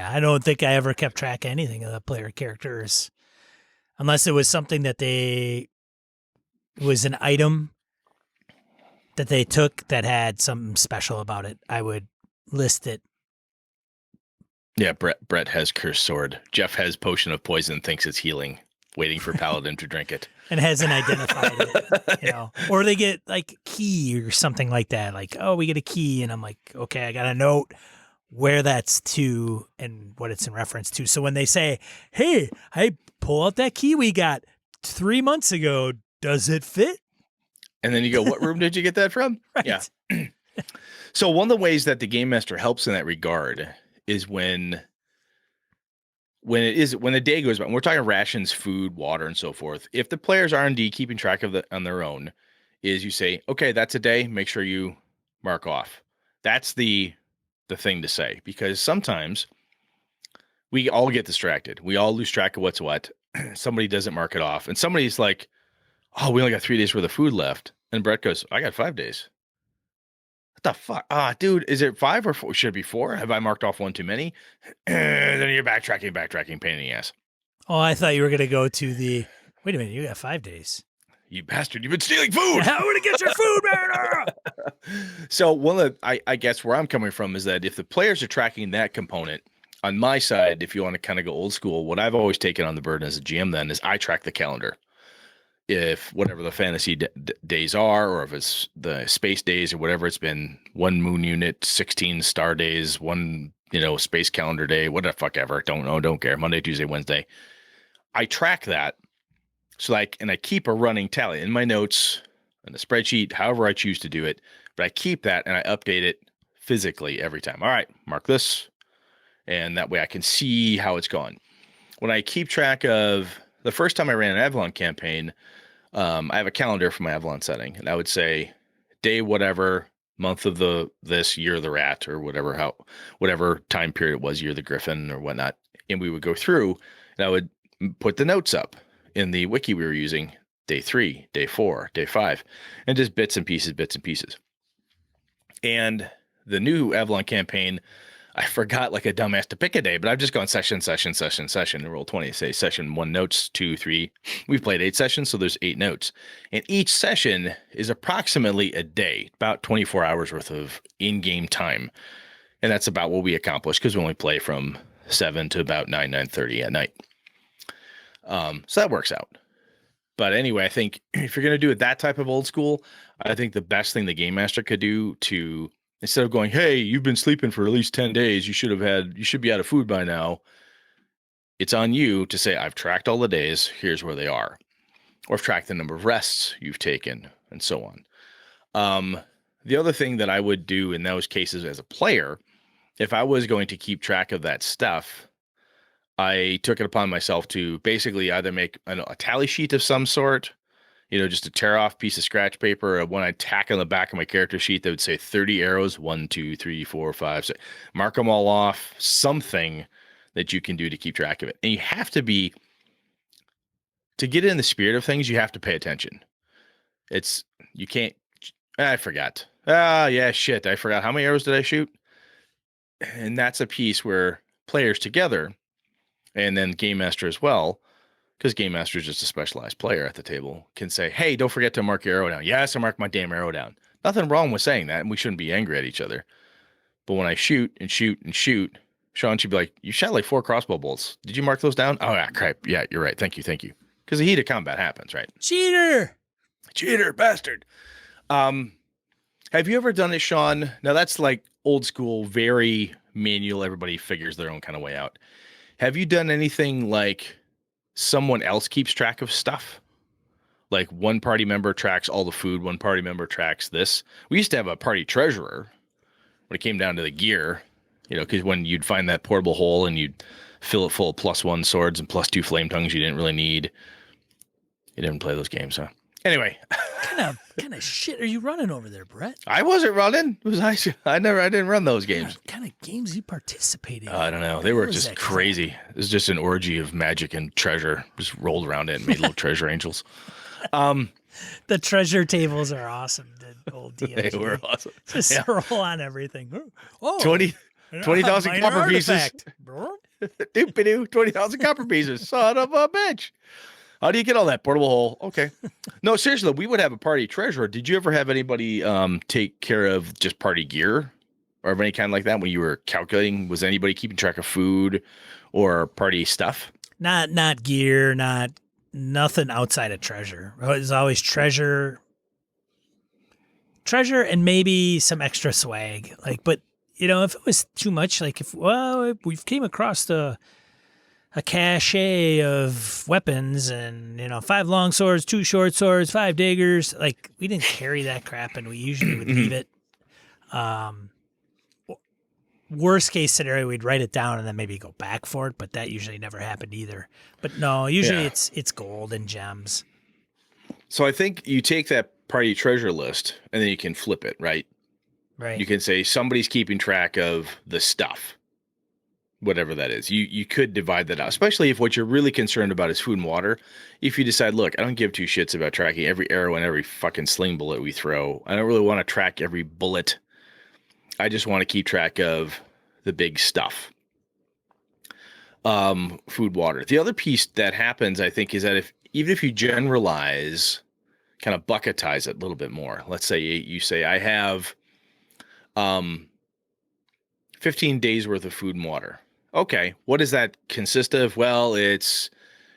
I don't think I ever kept track of anything of the player characters unless it was something that it was an item that they took that had something special about it. I would list it. Yeah, Brett has cursed sword. Jeff has potion of poison, thinks it's healing, waiting for Paladin to drink it. And hasn't identified it, Or they get like key or something like that. Like, oh, we get a key. And I'm like, okay, I got to note where that's to and what it's in reference to. So when they say, hey, I pull out that key we got 3 months ago, does it fit? And then you go, what room did you get that from? Right. Yeah. So one of the ways that the game master helps in that regard is when the day goes by, and we're talking rations, food, water, and so forth. If the players are indeed keeping track of on their own, is you say, okay, that's a day. Make sure you mark off. That's the thing to say, because sometimes we all get distracted. We all lose track of what's what. Somebody doesn't mark it off, and somebody's like, oh, we only got 3 days worth of food left. And Brett goes, I got 5 days. What the fuck? Dude, is it 5 or 4? Should it be 4? Have I marked off one too many? Then you're backtracking, pain in the ass. Oh, I thought you were going to go to wait a minute, you got 5 days. You bastard, you've been stealing food. How am I going to get your food, man? So I guess where I'm coming from is that if the players are tracking that component, on my side, if you want to kind of go old school, what I've always taken on the burden as a GM then is I track the calendar. If whatever the fantasy days are, or if it's the space days or whatever, it's been 1 moon unit, 16 star days, 1, space calendar day, what the fuck ever. Don't know, don't care. Monday, Tuesday, Wednesday. I track that. So I keep a running tally in my notes, in the spreadsheet, however I choose to do it, but I keep that and I update it physically every time. All right, mark this. And that way I can see how it's gone. When I keep track of the first time I ran an Avalon campaign, I have a calendar for my Avalon setting, and I would say day whatever, month of this, year of the rat, or whatever time period it was, year of the griffin or whatnot, and we would go through, and I would put the notes up in the wiki we were using, day 3, day 4, day 5, and just bits and pieces. And the new Avalon campaign, I forgot like a dumbass to pick a day, but I've just gone session, and roll 20. Say session 1 notes, 2, 3. We've played 8 sessions, so there's 8 notes. And each session is approximately a day, about 24 hours worth of in-game time. And that's about what we accomplish because we only play from 7 to about 9:30 at night. So that works out. But anyway, I think if you're going to do it that type of old school, I think the best thing the game master could do to, instead of going, hey, you've been sleeping for at least 10 days, you should be out of food by now. It's on you to say, I've tracked all the days, here's where they are. Or I've tracked the number of rests you've taken, and so on. The other thing that I would do in those cases as a player, if I was going to keep track of that stuff, I took it upon myself to basically either make a tally sheet of some sort, just a tear off piece of scratch paper, or when I tack on the back of my character sheet that would say 30 arrows, 1, 2, 3, 4, 5, 6, mark them all off, something that you can do to keep track of it. And you have to get in the spirit of things, you have to pay attention. You can't, I forgot. Yeah, shit, I forgot. How many arrows did I shoot? And that's a piece where players together, and then Game Master as well, because Game Master is just a specialized player at the table, can say, hey, don't forget to mark your arrow down. Yes, I marked my damn arrow down. Nothing wrong with saying that, and we shouldn't be angry at each other. But when I shoot and shoot and shoot, Sean should be like, you shot like 4 crossbow bolts. Did you mark those down? Oh, yeah, crap. Yeah, you're right. Thank you. Because the heat of combat happens, right? Cheater, bastard. Have you ever done it, Sean? Now that's like old school, very manual. Everybody figures their own kind of way out. Have you done anything like someone else keeps track of stuff? Like one party member tracks all the food, one party member tracks this. We used to have a party treasurer when it came down to the gear, because when you'd find that portable hole and you'd fill it full of +1 swords and +2 flame tongues you didn't really need. You didn't play those games, huh? Anyway. kind of shit are you running over there, Brett? I wasn't running. It was I didn't run those games. What kind of games you participated in? I don't know. They were just crazy. It was just an orgy of magic and treasure. Just rolled around it and made little treasure angels. The treasure tables are awesome. The old DMG. They were awesome. Just roll on everything. Oh, 20,000 copper pieces. Doop-a-doo, 20,000 copper pieces. Son of a bitch. How do you get all that portable hole? Okay. No, seriously, we would have a party treasurer. Did you ever have anybody take care of just party gear or of any kind like that when you were calculating? Was anybody keeping track of food or party stuff? Not gear, nothing outside of treasure. It was always treasure, and maybe some extra swag. But if it was too much, if we've came across a cache of weapons and 5 long swords, 2 short swords, 5 daggers, we didn't carry that crap, and we usually would leave it. Worst case scenario, we'd write it down and then maybe go back for it, but that usually never happened either. But no, usually it's gold and gems. So I think you take that party treasure list and then you can flip it, right? Right. You can say somebody's keeping track of the stuff, whatever that is. You could divide that out, especially if what you're really concerned about is food and water. If you decide, look, I don't give 2 shits about tracking every arrow and every fucking sling bullet we throw. I don't really want to track every bullet. I just want to keep track of the big stuff. Food, water. The other piece that happens, I think, is that even if you generalize, kind of bucketize it a little bit more. Let's say you say, I have 15 days worth of food and water. Okay, what does that consist of? Well, it's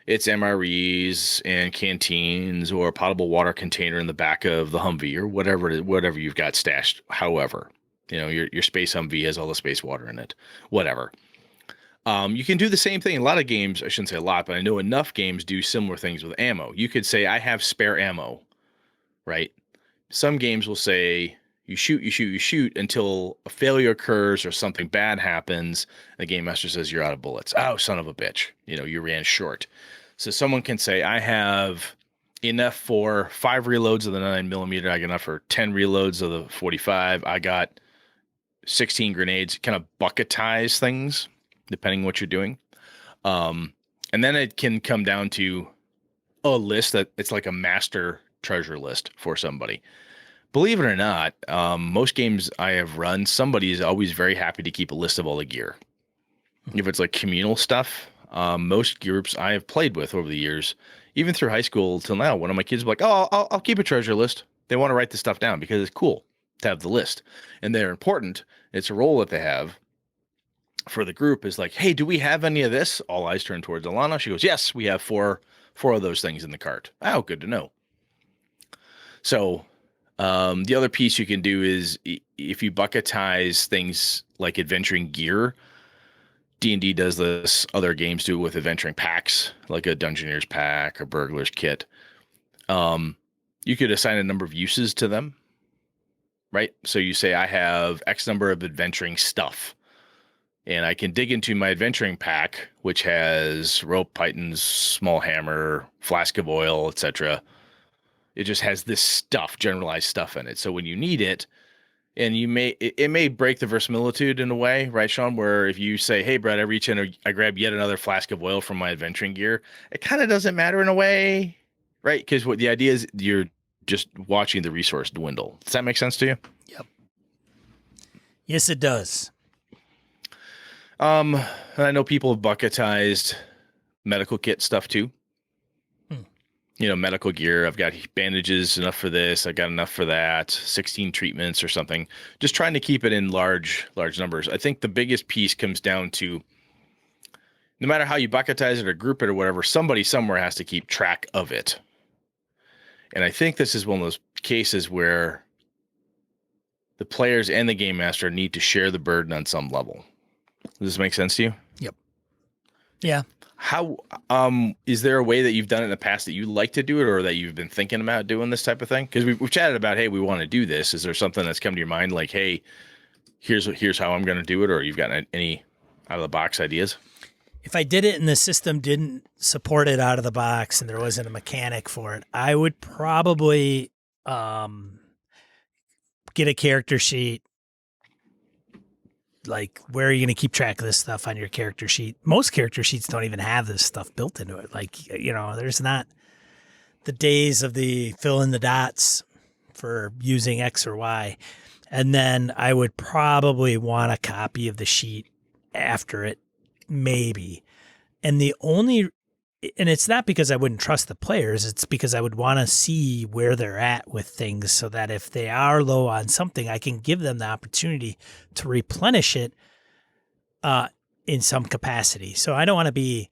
MREs and canteens or a potable water container in the back of the Humvee or whatever you've got stashed. However, your space Humvee has all the space water in it. Whatever. You can do the same thing. A lot of games, I shouldn't say a lot, but I know enough games do similar things with ammo. You could say, I have spare ammo, right? Some games will say, you shoot until a failure occurs or something bad happens. The game master says you're out of bullets. Oh, son of a bitch. You ran short. So someone can say, I have enough for 5 reloads of the 9mm. I got enough for 10 reloads of the 45. I got 16 grenades. Kind of bucketize things depending what you're doing. And then it can come down to a list that it's like a master treasure list for somebody. Believe it or not, most games I have run, somebody is always very happy to keep a list of all the gear. If it's like communal stuff, most groups I have played with over the years, even through high school till now, one of my kids will be like, oh, I'll keep a treasure list. They want to write the stuff down because it's cool. to have the list, and they're important. It's a role that they have for the group is like, hey, do we have any of this? All eyes turn towards Alana. She goes, yes, we have four of those things in the cart. Oh, good to know. So the other piece you can do is if you bucketize things like adventuring gear, D&D does this, other games do it with adventuring packs, like a Dungeoneer's pack or Burglar's kit. You could assign a number of uses to them, right? So you say, I have X number of adventuring stuff, and I can dig into my adventuring pack, which has rope, pythons, small hammer, flask of oil, etc. It just has this stuff, generalized stuff in it. So when you need it, and it may break the verisimilitude in a way, right, Sean? Where if you say, hey, Brett, I reach in, I grab yet another flask of oil from my adventuring gear, it kind of doesn't matter in a way, right? Because what the idea is, you're just watching the resource dwindle. Does that make sense to you? Yep. Yes, it does. And I know people have bucketized medical kit stuff too. Medical gear. I've got bandages enough for this. I've got enough for that. 16 treatments or something. Just trying to keep it in large numbers. I think the biggest piece comes down to, no matter how you bucketize it or group it or whatever, somebody somewhere has to keep track of it. And I think this is one of those cases where the players and the game master need to share the burden on some level. Does this make sense to you? Yep. Yeah. How is there a way that you've done it in the past that you like to do it, or that you've been thinking about doing this type of thing? Because we've chatted about, hey, we want to do this. Is there something that's come to your mind, like, hey, here's how I'm going to do it, or you've got any out of the box ideas? If I did it and the system didn't support it out of the box and there wasn't a mechanic for it, I would probably get a character sheet. Like, where are you going to keep track of this stuff on your character sheet? Most character sheets don't even have this stuff built into it. Like, there's not the days of the fill in the dots for using X or Y. And then I would probably want a copy of the sheet after it, maybe. And it's not because I wouldn't trust the players. It's because I would want to see where they're at with things, so that if they are low on something, I can give them the opportunity to replenish it in some capacity. So I don't want to be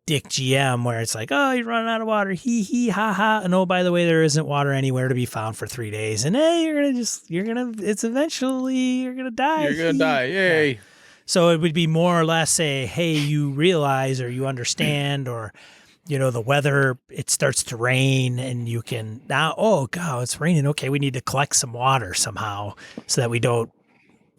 Dick GM where it's like, oh, you're running out of water. Hee hee ha ha. And oh, by the way, there isn't water anywhere to be found for 3 days. And hey, you're going to die. You're going to die. Yay. Yeah. So it would be more or less say, hey, you realize or you understand, or, the weather, it starts to rain and you can now, oh God, it's raining. Okay. We need to collect some water somehow so that we don't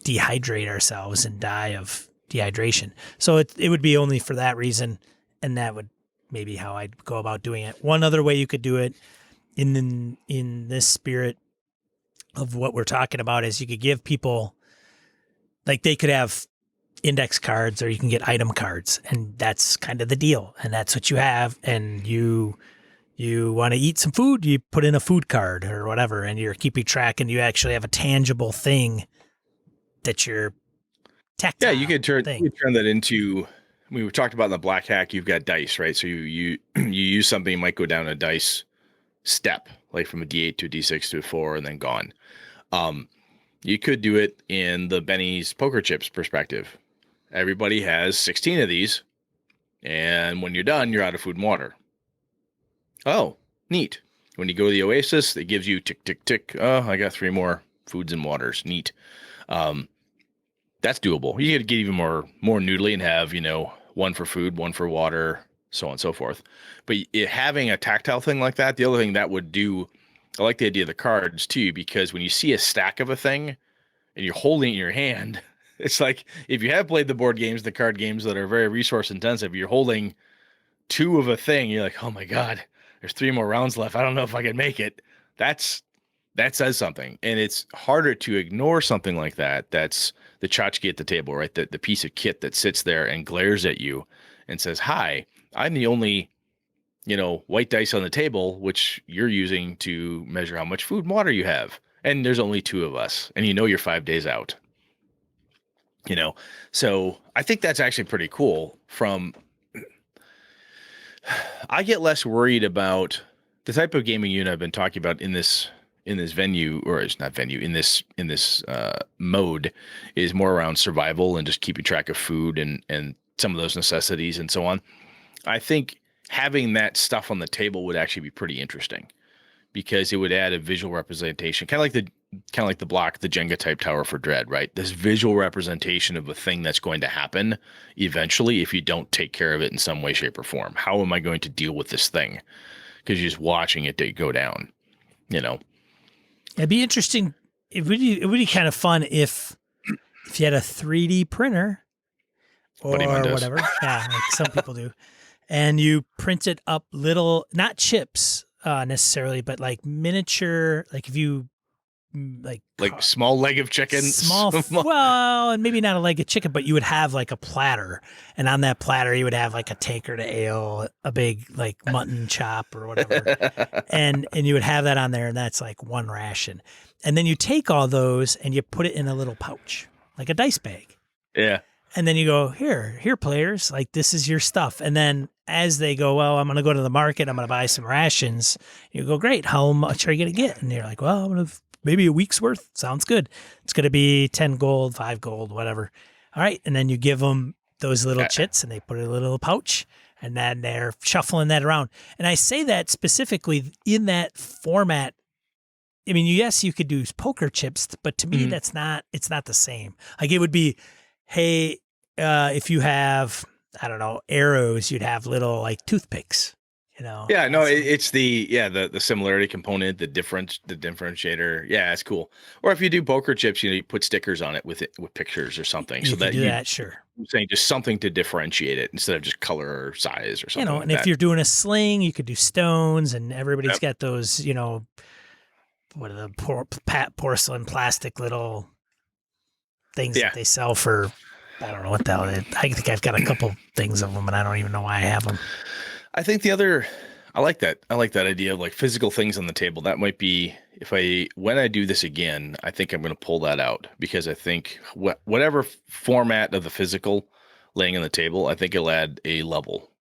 dehydrate ourselves and die of dehydration. So it would be only for that reason. And that would maybe how I'd go about doing it. One other way you could do it in this spirit of what we're talking about is you could give people, like, they could have index cards, or you can get item cards, and that's kind of the deal. And that's what you have. And you want to eat some food, you put in a food card or whatever, and you're keeping track, and you actually have a tangible thing that you're tactile. Yeah, you could turn that into, we talked about in the Black Hack, you've got dice, right? So you use something, you might go down a dice step, like from a D8 to a D6 to a 4 and then gone. You could do it in the Benny's poker chips perspective. Everybody has 16 of these, and when you're done, you're out of food and water. Oh, neat. When you go to the Oasis, it gives you tick, tick, tick. Oh, I got 3 more foods and waters. Neat. That's doable. You could get even more noodly and have, 1 for food, 1 for water, so on and so forth. But having a tactile thing like that, the other thing that would do, I like the idea of the cards too, because when you see a stack of a thing and you're holding it in your hand, it's like, if you have played the board games, the card games that are very resource intensive, you're holding 2 of a thing. You're like, oh my God, there's 3 more rounds left. I don't know if I can make it. That says something. And it's harder to ignore something like that. That's the tchotchke at the table, right? The piece of kit that sits there and glares at you and says, hi, I'm the only, white dice on the table, which you're using to measure how much food and water you have. And there's only 2 of us, and you're 5 days out. So I think that's actually pretty cool. I get less worried about the type of gaming unit I've been talking about in this venue, or it's not venue, in this mode, is more around survival and just keeping track of food and some of those necessities and so on. I think having that stuff on the table would actually be pretty interesting, because it would add a visual representation, kind of like the block, the Jenga type tower for Dread, right? This visual representation of a thing that's going to happen eventually if you don't take care of it in some way, shape, or form. How am I going to deal with this thing? Because you're just watching it go down, you know. It'd be interesting. It would be kind of fun if you had a 3D printer or whatever. Yeah, like some people do. And you printed up little, not chips necessarily, but like miniature, like if you like small leg of chicken, well, and maybe not a leg of chicken, but you would have like a platter, and on that platter you would have like a tankard of ale, a big like mutton chop or whatever, and you would have that on there, and that's like one ration. And then you take all those and you put it in a little pouch, like a dice bag. Yeah. And then you go, here, players, like this is your stuff. And then as they go, well, I'm going to go to the market, I'm going to buy some rations. You go, great, how much are you going to get? And you're like, well, I'm going to maybe a week's worth. Sounds good. It's going to be 10 gold, 5 gold, whatever. All right. And then you give them those little chits and they put it in a little pouch, and then they're shuffling that around. And I say that specifically in that format. I mean, yes, you could do poker chips, but to me, it's not the same. Like it would be, hey, if you have, I don't know, arrows, you'd have little like toothpicks. You know? Yeah, no, it's the similarity component, the differentiator. Yeah, it's cool. Or if you do poker chips, you put stickers on it with pictures or something. You can do that, sure. I'm saying just something to differentiate it instead of just color or size or something. And if you're doing a sling, you could do stones, and everybody's got those, what are the porcelain plastic little things that they sell for, I don't know what the hell. I think I've got a couple things of them, and I don't even know why I have them. I think I like that idea of like physical things on the table. That might be, when I do this again, I think I'm going to pull that out, because I think whatever format of the physical laying on the table, I think it'll add a level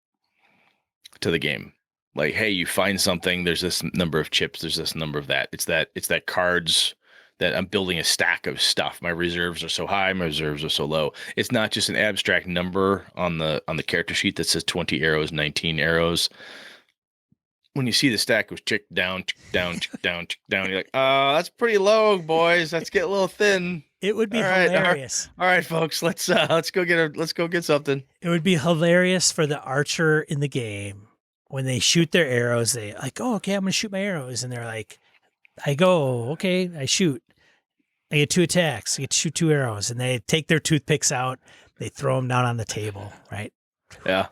to the game. Like, hey, you find something, there's this number of chips, there's this number of that. It's that cards that I'm building a stack of stuff. My reserves are so high, my reserves are so low. It's not just an abstract number on the character sheet that says 20 arrows, 19 arrows. When you see the stack goes tick down, tick down, tick down, tick down, you're like, that's pretty low, boys. Let's get a little thin. It would be hilarious. All right, folks, let's go get something. It would be hilarious for the archer in the game when they shoot their arrows. They like, oh, okay, I'm gonna shoot my arrows, and they're like, I go, okay, I shoot. I get 2 attacks. I get to shoot 2 arrows, and they take their toothpicks out. They throw them down on the table, right? Yeah.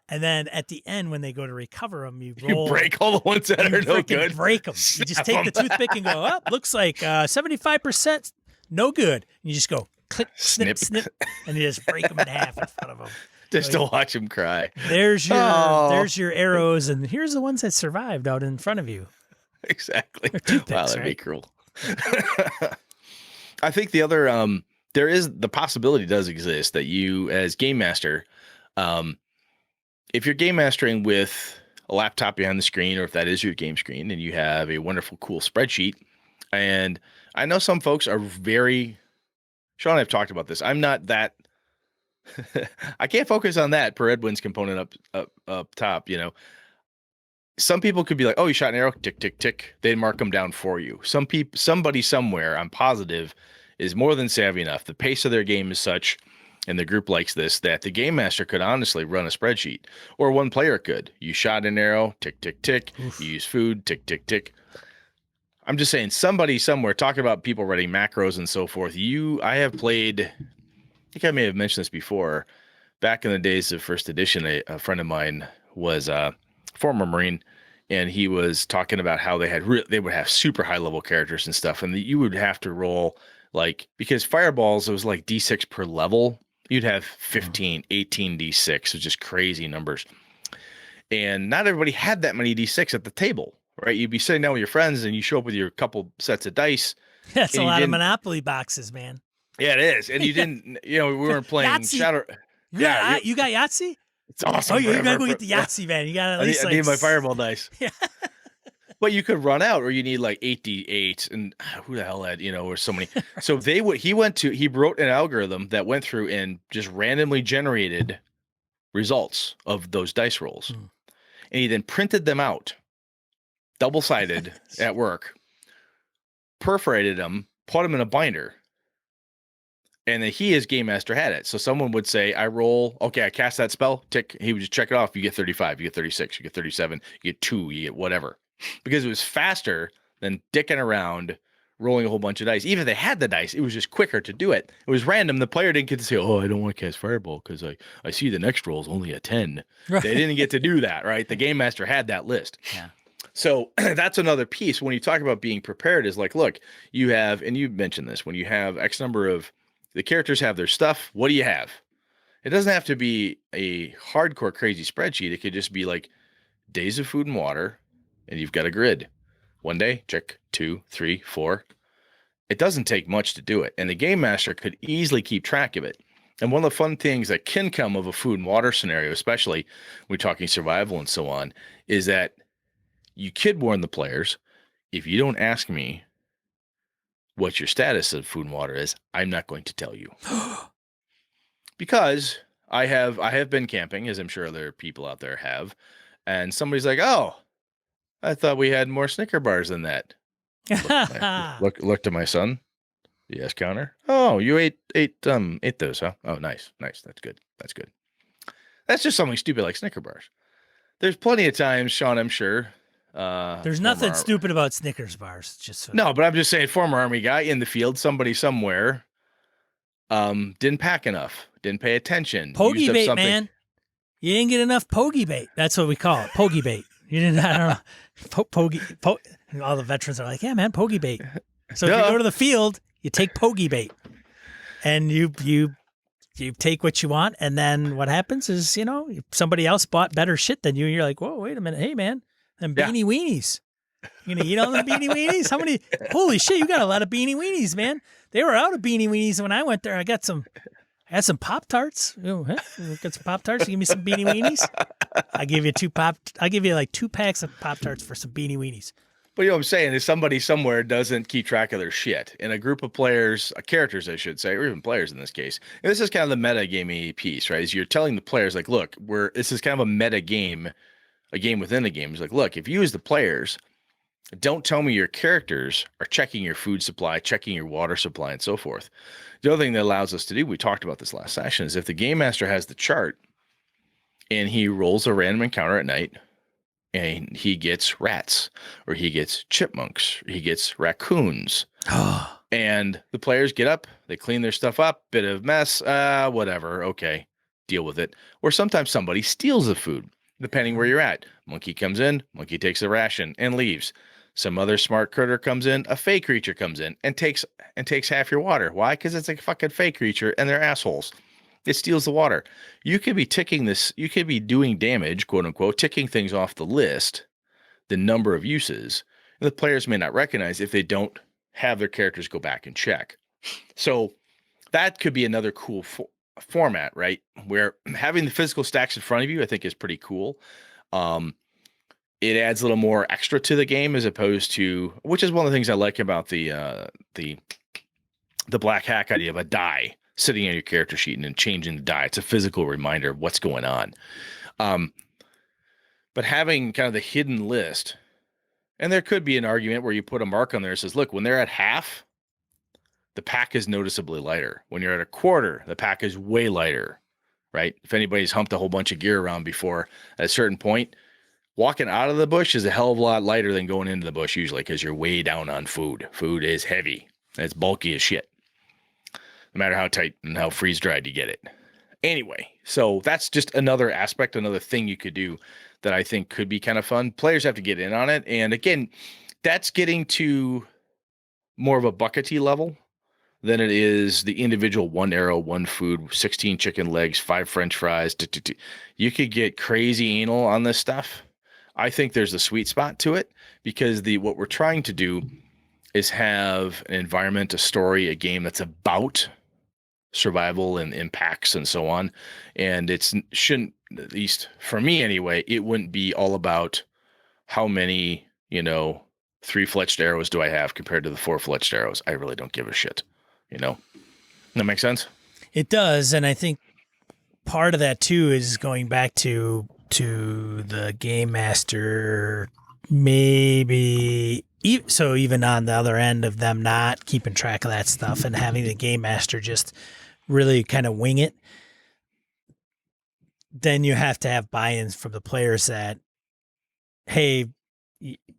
And then at the end, when they go to recover them, you break all the ones that are no good. Break them. You just take the toothpick and go, looks like 75% no good. And you just go click, snip, and you just break them in half in front of them. Just to watch them cry. There's your arrows, and here's the ones that survived out in front of you. Exactly. Wow, that'd be cruel. I think the other there is the possibility does exist that you, as game master, if you're game mastering with a laptop behind the screen, or if that is your game screen, and you have a wonderful, cool spreadsheet, and I know some folks are very, Sean and I have talked about this. I'm not that, I can't focus on that per Edwin's component up top, Some people could be like, oh, you shot an arrow, tick, tick, tick. They'd mark them down for you. Somebody somewhere, I'm positive, is more than savvy enough. The pace of their game is such, and the group likes this, that the game master could honestly run a spreadsheet, or one player could. You shot an arrow, tick, tick, tick. Oof. You use food, tick, tick, tick. I'm just saying, somebody somewhere, talking about people writing macros and so forth. I have played, I think I may have mentioned this before, back in the days of first edition, a friend of mine was a former Marine, and he was talking about how they would have super high level characters and stuff, and you would have to roll, like, because fireballs, it was like D6 per level. You'd have 15, 18 D6, so just crazy numbers. And not everybody had that many D6 at the table, right? You'd be sitting down with your friends, and you show up with your couple sets of dice. That's a lot of Monopoly boxes, man. Yeah, it is. And you didn't, we weren't playing Yahtzee. Shadow. Yeah, you got Yahtzee? It's awesome. Oh, you gotta go get the Yahtzee, man. You gotta at least I need my fireball dice. Yeah. But you could run out, or you need like 8d8, and who the hell had, or so many. So he wrote an algorithm that went through and just randomly generated results of those dice rolls. Hmm. And he then printed them out, double-sided at work, perforated them, put them in a binder. And then he, as game master, had it. So someone would say, I cast that spell, tick. He would just check it off. You get 35, you get 36, you get 37, you get 2, you get whatever. Because it was faster than dicking around, rolling a whole bunch of dice. Even if they had the dice, it was just quicker to do it. It was random. The player didn't get to say, oh, I don't want to cast Fireball because I see the next roll is only a 10. Right. They didn't get to do that, right? The game master had that list. Yeah. So that's another piece. When you talk about being prepared is like, look, you have, and you mentioned this, when you have X number of, the characters have their stuff. What do you have? It doesn't have to be a hardcore crazy spreadsheet. It could just be like days of food and water, and you've got a grid. 1 day, check, 2, 3, 4. It doesn't take much to do it. And the game master could easily keep track of it. And one of the fun things that can come of a food and water scenario, especially when we're talking survival and so on, is that you could warn the players, if you don't ask me what your status of food and water is, I'm not going to tell you. Because I have been camping, as I'm sure other people out there have, and somebody's like, oh, I thought we had more Snicker bars than that. Look to my son. Yes, counter. Oh, you ate those, huh? Oh, nice. That's good. That's just something stupid like Snicker bars. There's plenty of times, Sean, I'm sure. There's nothing stupid about Snickers bars. No, but I'm just saying, former Army guy in the field, somebody somewhere, didn't pack enough, didn't pay attention. Pogey bait, man. You didn't get enough pogey bait. That's what we call it, pogey bait. You didn't. I don't know. Pogey. All the veterans are like, yeah, man, pogey bait. So if you go to the field, you take pogey bait, and you take what you want, and then what happens is, somebody else bought better shit than you, and you're like, whoa, wait a minute, hey, man. Them beanie weenies. You gonna eat all the beanie weenies? How many? Holy shit, you got a lot of beanie weenies, man. They were out of beanie weenies when I went there. I had some Pop-Tarts. Get some Pop-Tarts. Give me some beanie weenies. I give you like 2 packs of Pop-Tarts for some beanie weenies. But what I'm saying is somebody somewhere doesn't keep track of their shit. And a group of players, characters, I should say, or even players in this case. And this is kind of the meta-gaming piece, right? Is you're telling the players, like, look, this is kind of a meta game, a game within a game. It's like, look, if you as the players don't tell me your characters are checking your food supply, checking your water supply, and so forth. The other thing that allows us to do, we talked about this last session, is if the game master has the chart and he rolls a random encounter at night and he gets rats or he gets chipmunks, or he gets raccoons, and the players get up, they clean their stuff up, bit of mess, whatever, okay, deal with it. Or sometimes somebody steals the food. Depending where you're at. Monkey comes in, monkey takes the ration and leaves. Some other smart critter comes in, a fey creature comes in and takes half your water. Why? Because it's a fucking fey creature and they're assholes. It steals the water. You could be doing damage, quote unquote, ticking things off the list, the number of uses, and the players may not recognize if they don't have their characters go back and check. So that could be another cool format, right? Where having the physical stacks in front of you, I think, is pretty cool. It adds a little more extra to the game as opposed to, which is one of the things I like about the black hack idea of a die sitting on your character sheet and then changing the die. It's a physical reminder of what's going on. But having kind of the hidden list, and there could be an argument where you put a mark on there that says, look, when they're at half, the pack is noticeably lighter. When you're at a quarter, the pack is way lighter, right? If anybody's humped a whole bunch of gear around before, at a certain point, walking out of the bush is a hell of a lot lighter than going into the bush usually because you're way down on food. Food is heavy. It's bulky as shit. No matter how tight and how freeze-dried you get it. Anyway, so that's just another aspect, another thing you could do that I think could be kind of fun. Players have to get in on it. And again, that's getting to more of a buckety level than it is the individual 1 arrow, 1 food, 16 chicken legs, 5 French fries. You could get crazy anal on this stuff. I think there's a sweet spot to it because what we're trying to do is have an environment, a story, a game that's about survival and impacts and so on. And it shouldn't, at least for me anyway, it wouldn't be all about how many you know, 3 fletched arrows do I have compared to the 4 fletched arrows? I really don't give a shit. You know, that makes sense. It does, and I think part of that too is going back to the game master, maybe. So even on the other end of them not keeping track of that stuff and having the game master just really kind of wing it, then you have to have buy-ins from the players that, hey,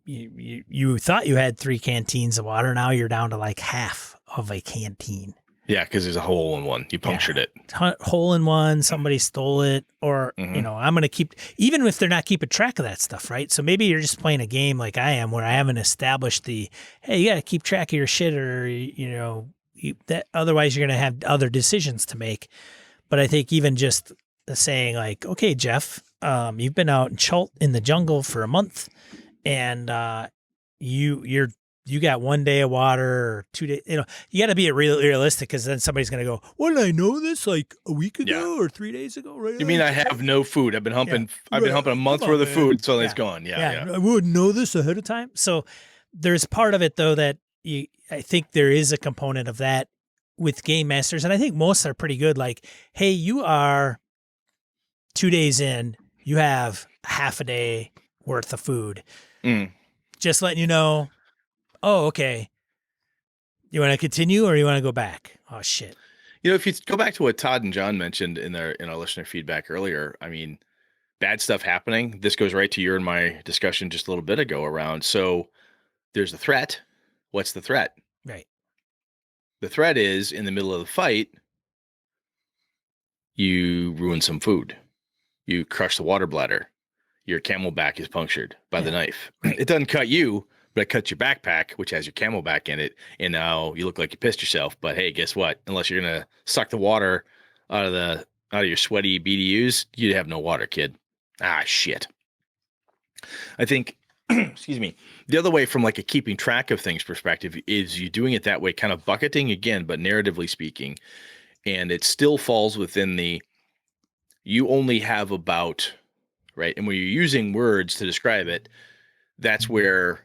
you thought you had 3 canteens of water, now you're down to like half of a canteen. Yeah, because there's a hole in one. You punctured it. Hole in one, somebody stole it, or, Mhm. I'm going to keep, even if they're not keeping track of that stuff, right? So maybe you're just playing a game like I am where I haven't established hey, you got to keep track of your shit, or, that otherwise you're going to have other decisions to make. But I think even just saying like, okay, Jeff, you've been out in the jungle for a month, and you got 1 day of water or 2 days. You got to be realistic, because then somebody's going to go, "Well, did I know this like a week ago or 3 days ago?" Right? You mean I have no food? I've been humping. Yeah. I've been humping a month Come on, worth of man. food, so Yeah. it's gone. Yeah. I wouldn't know this ahead of time. So there's part of it though that I think there is a component of that with game masters, and I think most are pretty good. Like, hey, you are 2 days in, you have half a day worth of food. Mm. Just letting you know. Oh, okay. You want to continue or you want to go back? Oh shit. If you go back to what Todd and John mentioned in our listener feedback earlier, I mean, bad stuff happening. This goes right to your and my discussion just a little bit ago around. So there's a threat. What's the threat? Right. The threat is in the middle of the fight, you ruin some food. You crush the water bladder. Your camelback is punctured by the knife. It doesn't cut you, but it cuts your backpack, which has your camelback in it. And now you look like you pissed yourself. But hey, guess what? Unless you're going to suck the water out of your sweaty BDUs, you have no water, kid. Ah, shit. I think, excuse me, the other way from like a keeping track of things perspective is you doing it that way, kind of bucketing again, but narratively speaking. And it still falls within you only have about, right? And when you're using words to describe it, that's where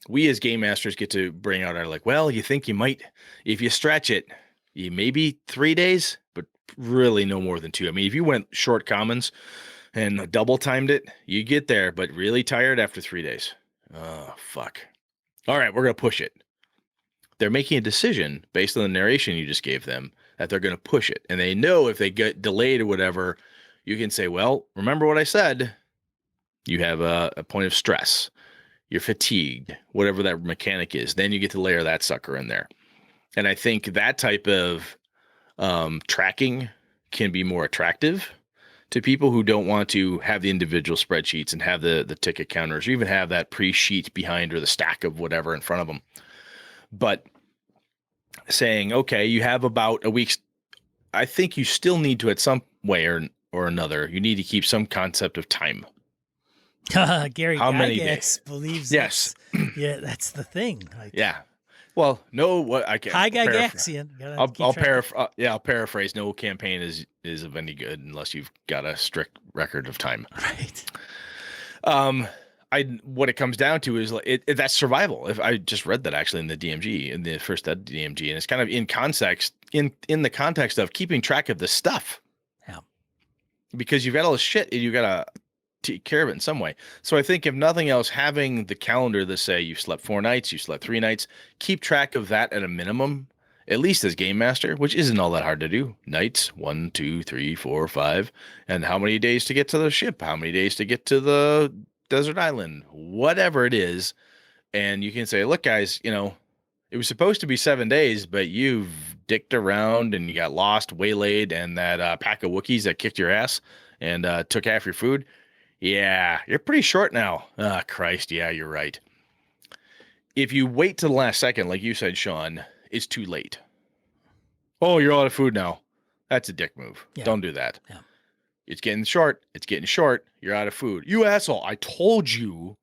we as game masters get to bring out our like, well, you think you might, if you stretch it, you maybe 3 days, but really no more than 2. I mean, if you went short commons and double timed it, you get there, but really tired after 3 days. Oh, fuck. All right, we're going to push it. They're making a decision based on the narration you just gave them that they're going to push it. And they know if they get delayed or whatever, you can say, well, remember what I said? You have a point of stress. You're fatigued, whatever that mechanic is. Then you get to layer that sucker in there. And I think that type of tracking can be more attractive to people who don't want to have the individual spreadsheets and have the ticket counters, or even have that pre-sheet behind or the stack of whatever in front of them. But saying, okay, you have about a week's, I think you still need to, at some way or another, you need to keep some concept of time. Gary How many Gygax days? believes Yes. Yeah, that's the thing. Like, Yeah. Well, no, what I can't. Hi Gygaxian. I'll paraphrase. No campaign is of any good unless you've got a strict record of time. Right. What it comes down to is like that's survival. If I just read that actually in the DMG, in the first ed DMG, and it's kind of in context, in the context of keeping track of the stuff. Yeah. Because you've got all this shit and you got to take care of it in some way. So I think if nothing else, having the calendar that say you've slept 4 nights, you slept 3 nights, keep track of that at a minimum, at least as game master, which isn't all that hard to do. Nights, 1, 2, 3, 4, 5, and how many days to get to the ship, how many days to get to the desert island, whatever it is. And you can say, look, guys, it was supposed to be 7 days, but you've dicked around and you got lost, waylaid, and that pack of Wookiees that kicked your ass and took half your food. Yeah, you're pretty short now. Ah, Christ, yeah, you're right. If you wait to the last second, like you said, Sean, it's too late. Oh, you're out of food now. That's a dick move. Yeah. Don't do that. Yeah. It's getting short. It's getting short. You're out of food. You asshole. I told you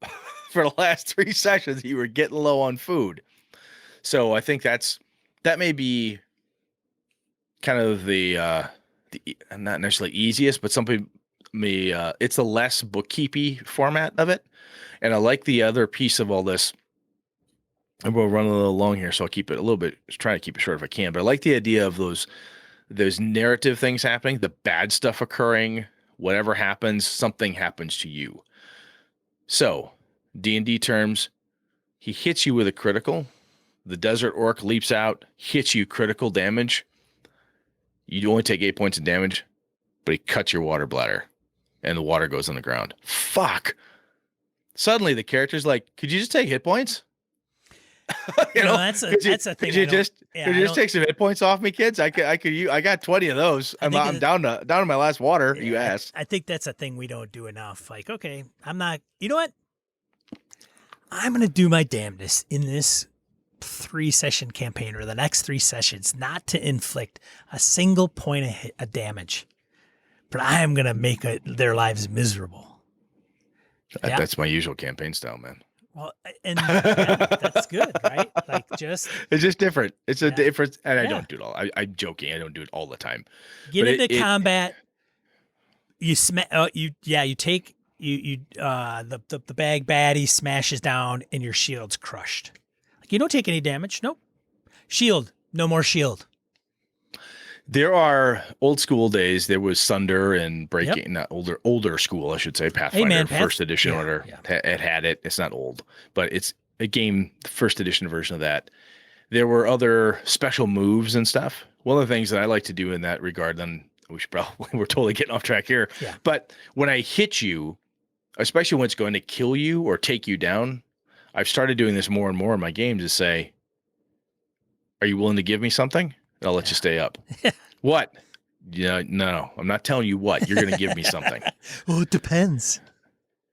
for the last 3 sessions you were getting low on food. So I think that may be kind of the not necessarily easiest, but something it's a less bookkeepy format of it. And I like the other piece of all this. And we'll run a little long here, so I'll keep it a little bit, try to keep it short if I can. But I like the idea of those narrative things happening, the bad stuff occurring, whatever happens, something happens to you. So, D&D terms, he hits you with a critical. The desert orc leaps out, hits you critical damage. You only take 8 points of damage, but he cuts your water bladder, and the water goes on the ground. Fuck. Suddenly, the character's like, could you just take hit points? That's a thing. Could you just take some hit points off me, kids? I got 20 of those. I'm down to my last water. You asked. I think that's a thing we don't do enough. Like, okay, I'm not. You know what? I'm gonna do my damnedest in this 3-session campaign or the next 3 sessions not to inflict a single point of damage, but I am gonna make their lives miserable. That's my usual campaign style, man. Well, and that's good, right? Like, it's just different. It's a different, and I don't do it all. I'm joking. I don't do it all the time. Get into combat. You take the bag baddie smashes down and your shield's crushed. Like, you don't take any damage. Nope. Shield. No more shield. There are old school days. There was Sunder and Breaking, not older school, I should say. Pathfinder, first edition order. It had it. It's not old, but it's a game, first edition version of that. There were other special moves and stuff. One of the things that I like to do in that regard, then we're totally getting off track here. Yeah. But when I hit you, especially when it's going to kill you or take you down, I've started doing this more and more in my games to say, are you willing to give me something? And I'll let you stay up. What? No, I'm not telling you what. You're going to give me something. Well, it depends.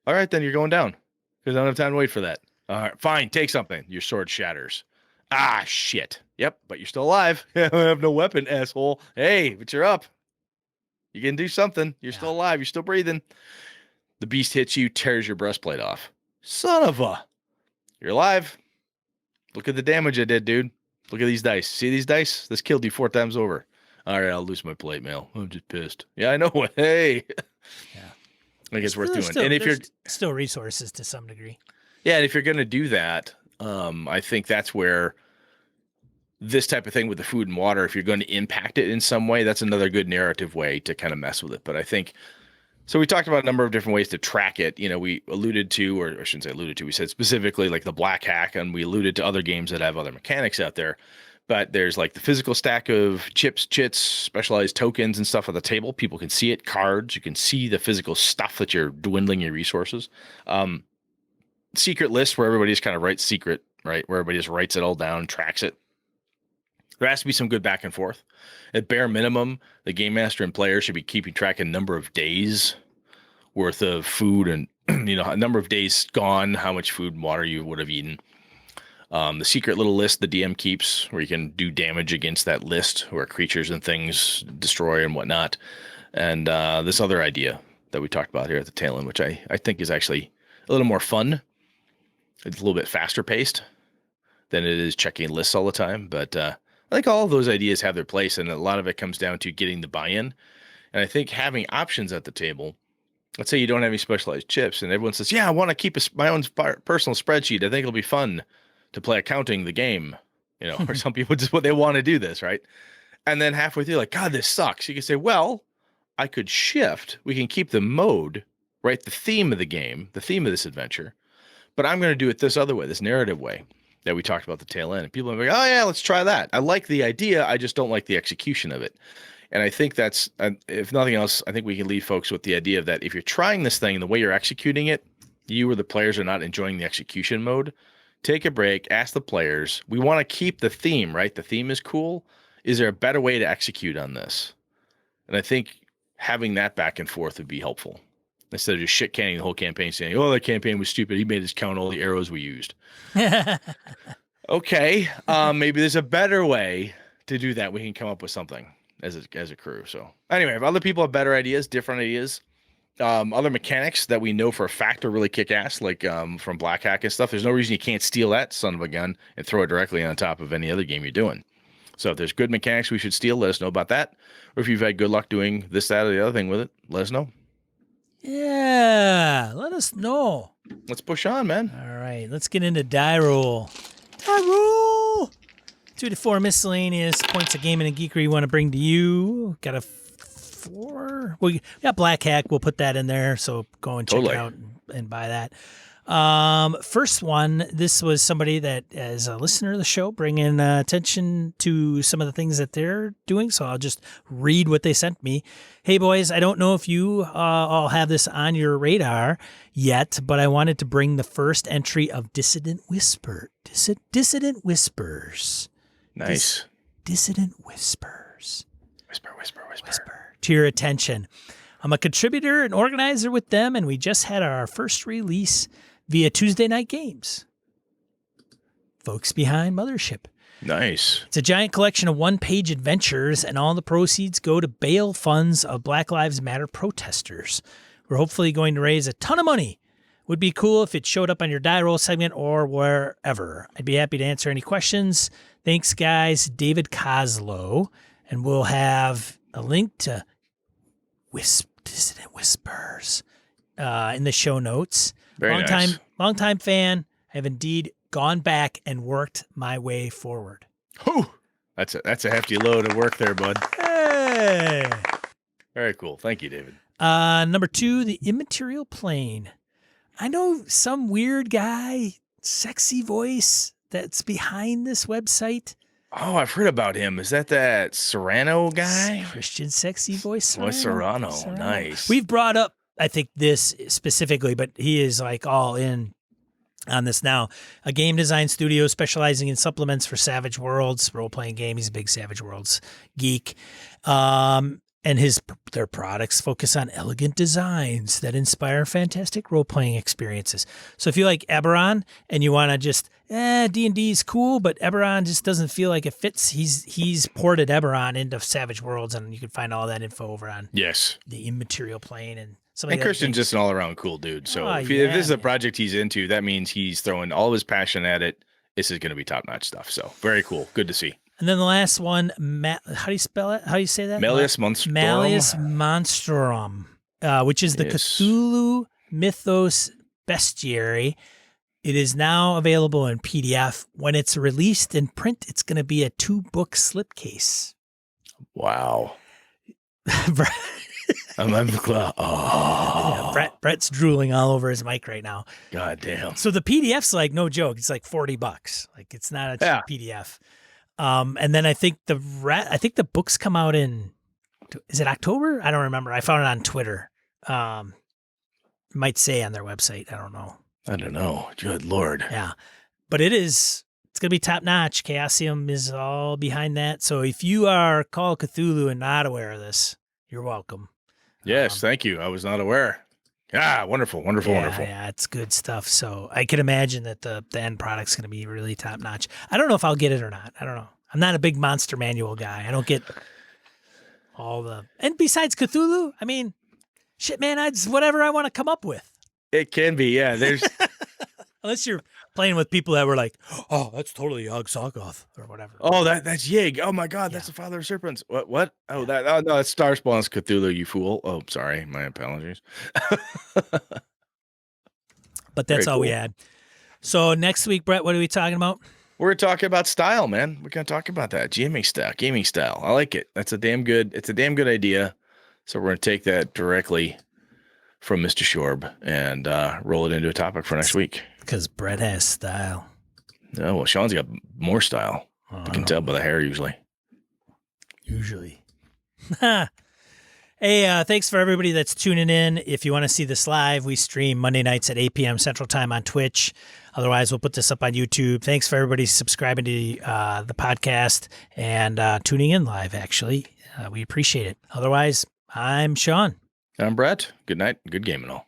All right, then you're going down because I don't have time to wait for that. All right, fine. Take something. Your sword shatters. Ah, shit. Yep, but you're still alive. I have no weapon, asshole. Hey, but you're up. You can do something. You're still alive. You're still breathing. The beast hits you, tears your breastplate off. Son of a. You're alive. Look at the damage I did, dude. Look at these dice. See these dice? This killed you 4 times over. All right, I'll lose my plate mail. I'm just pissed. Yeah, I know. Hey. Yeah. I think it's worth doing. And if you're still resources to some degree. Yeah, and if you're going to do that, I think that's where this type of thing with the food and water, if you're going to impact it in some way, that's another good narrative way to kind of mess with it. But I think, so we talked about a number of different ways to track it. We alluded to, or I shouldn't say alluded to, we said specifically like the Black Hack, and we alluded to other games that have other mechanics out there. But there's like the physical stack of chips, chits, specialized tokens and stuff at the table. People can see it, cards. You can see the physical stuff that you're dwindling your resources. Secret list where everybody just kind of writes secret, right? Where everybody just writes it all down, tracks it. There has to be some good back and forth. At bare minimum, the game master and player should be keeping track of number of days worth of food and, a number of days gone, how much food and water you would have eaten. The secret little list the DM keeps where you can do damage against that list where creatures and things destroy and whatnot. And this other idea that we talked about here at the tail end, which I think is actually a little more fun. It's a little bit faster paced than it is checking lists all the time. But I think all of those ideas have their place, and a lot of it comes down to getting the buy-in. And I think having options at the table, let's say you don't have any specialized chips, and everyone says, yeah, I want to keep my own personal spreadsheet. I think it'll be fun to play accounting the game, or some people just what they want to do this, right? And then halfway through, like, God, this sucks. You can say, well, I could shift. We can keep the mode, right? The theme of the game, the theme of this adventure, but I'm going to do it this other way, this narrative way that we talked about at the tail end. And people are like, oh yeah, let's try that. I like the idea. I just don't like the execution of it. And I think that's, if nothing else, I think we can leave folks with the idea of that if you're trying this thing, the way you're executing it, you or the players are not enjoying the execution mode, take a break, ask the players. We want to keep the theme, right? The theme is cool. Is there a better way to execute on this? And I think having that back and forth would be helpful. Instead of just shit canning the whole campaign saying, oh, that campaign was stupid. He made us count all the arrows we used. Okay. Maybe there's a better way to do that. We can come up with something as a crew. So anyway, if other people have better ideas, different ideas, other mechanics that we know for a fact are really kick ass, like from Black Hack and stuff, there's no reason you can't steal that son of a gun and throw it directly on top of any other game you're doing. So if there's good mechanics we should steal, let us know about that. Or if you've had good luck doing this, that, or the other thing with it, let us know. Yeah, let us know. Let's push on, man. All right, let's get into die roll. Die roll. 2 to 4 miscellaneous points of gaming and geekery you want to bring to you. Got a 4. We got Black Hack. We'll put that in there. So go and check it out and buy that. First one, this was somebody that is a listener of the show, bringing attention to some of the things that they're doing. So I'll just read what they sent me. Hey boys, I don't know if you all have this on your radar yet, but I wanted to bring the first entry of Dissident Whispers. Nice. Dissident Whispers. Whisper. To your attention. I'm a contributor and organizer with them, and we just had our first release via Tuesday Night Games. Folks behind Mothership. Nice. It's a giant collection of one-page adventures, and all the proceeds go to bail funds of Black Lives Matter protesters. We're hopefully going to raise a ton of money. Would be cool if it showed up on your die roll segment or wherever. I'd be happy to answer any questions. Thanks, guys. David Coslow. And we'll have a link to Dissident Whispers in the show notes. Very nice. Long time fan. I have indeed gone back and worked my way forward. Whew. That's a hefty load of work there, bud. Hey. Very cool. Thank you, David. Number 2, the Immaterial Plane. I know some weird guy, sexy voice that's behind this website. Oh, I've heard about him. Is that Serrano guy? Christian sexy voice. Serrano. Nice. We've brought up, I think, this specifically, but he is like all in on this now. A game design studio specializing in supplements for Savage Worlds, role-playing game. He's a big Savage Worlds geek. And their products focus on elegant designs that inspire fantastic role-playing experiences. So if you like Eberron and you want to just, D&D is cool, but Eberron just doesn't feel like it fits, he's ported Eberron into Savage Worlds, and you can find all that info over on the Immaterial Plane. And Christian's just an all-around cool dude. So if this is a project he's into, that means he's throwing all of his passion at it. This is going to be top-notch stuff. So very cool. Good to see. And then the last one, how do you spell it? How do you say that? Malleus Monstrum. Malleus Monstrum, which is the Cthulhu Mythos Bestiary. It is now available in PDF. When it's released in print, it's going to be a 2-book slipcase. Wow. Brett's drooling all over his mic right now. God damn. So the PDF's like no joke. It's like $40. Like it's not a cheap PDF. And then I think the books come out in, is it October? I don't remember. I found it on Twitter. Might say on their website. I don't know. Good Lord. Yeah. But it's going to be top notch. Chaosium is all behind that. So if you are Call of Cthulhu and not aware of this, you're welcome. Yes. Thank you. I was not aware. Ah, wonderful. Yeah, it's good stuff. So I can imagine that the end product's going to be really top notch. I don't know if I'll get it or not. I don't know. I'm not a big monster manual guy. I don't get and besides Cthulhu, I mean, shit, man, it's whatever I want to come up with. It can be, yeah. There's unless you're playing with people that were like, oh, that's totally Yog-Sothoth or whatever. Oh, that's Yig. Oh my God, that's the father of serpents. What? Oh, no, that's Starspawn's Cthulhu, you fool. Oh, sorry, my apologies. But that's all we had. So next week, Brett, what are we talking about? We're talking about style, man. We're gonna talk about that gaming style. I like it. It's a damn good idea. So we're gonna take that directly from Mr. Shorb and roll it into a topic for next week. Because Brett has style. Oh, well, Sean's got more style. You can tell by the hair usually. Hey, thanks for everybody that's tuning in. If you want to see this live, we stream Monday nights at 8 p.m. Central Time on Twitch. Otherwise, we'll put this up on YouTube. Thanks for everybody subscribing to the podcast and tuning in live, actually. We appreciate it. Otherwise, I'm Sean. I'm Brett. Good night. Good game and all.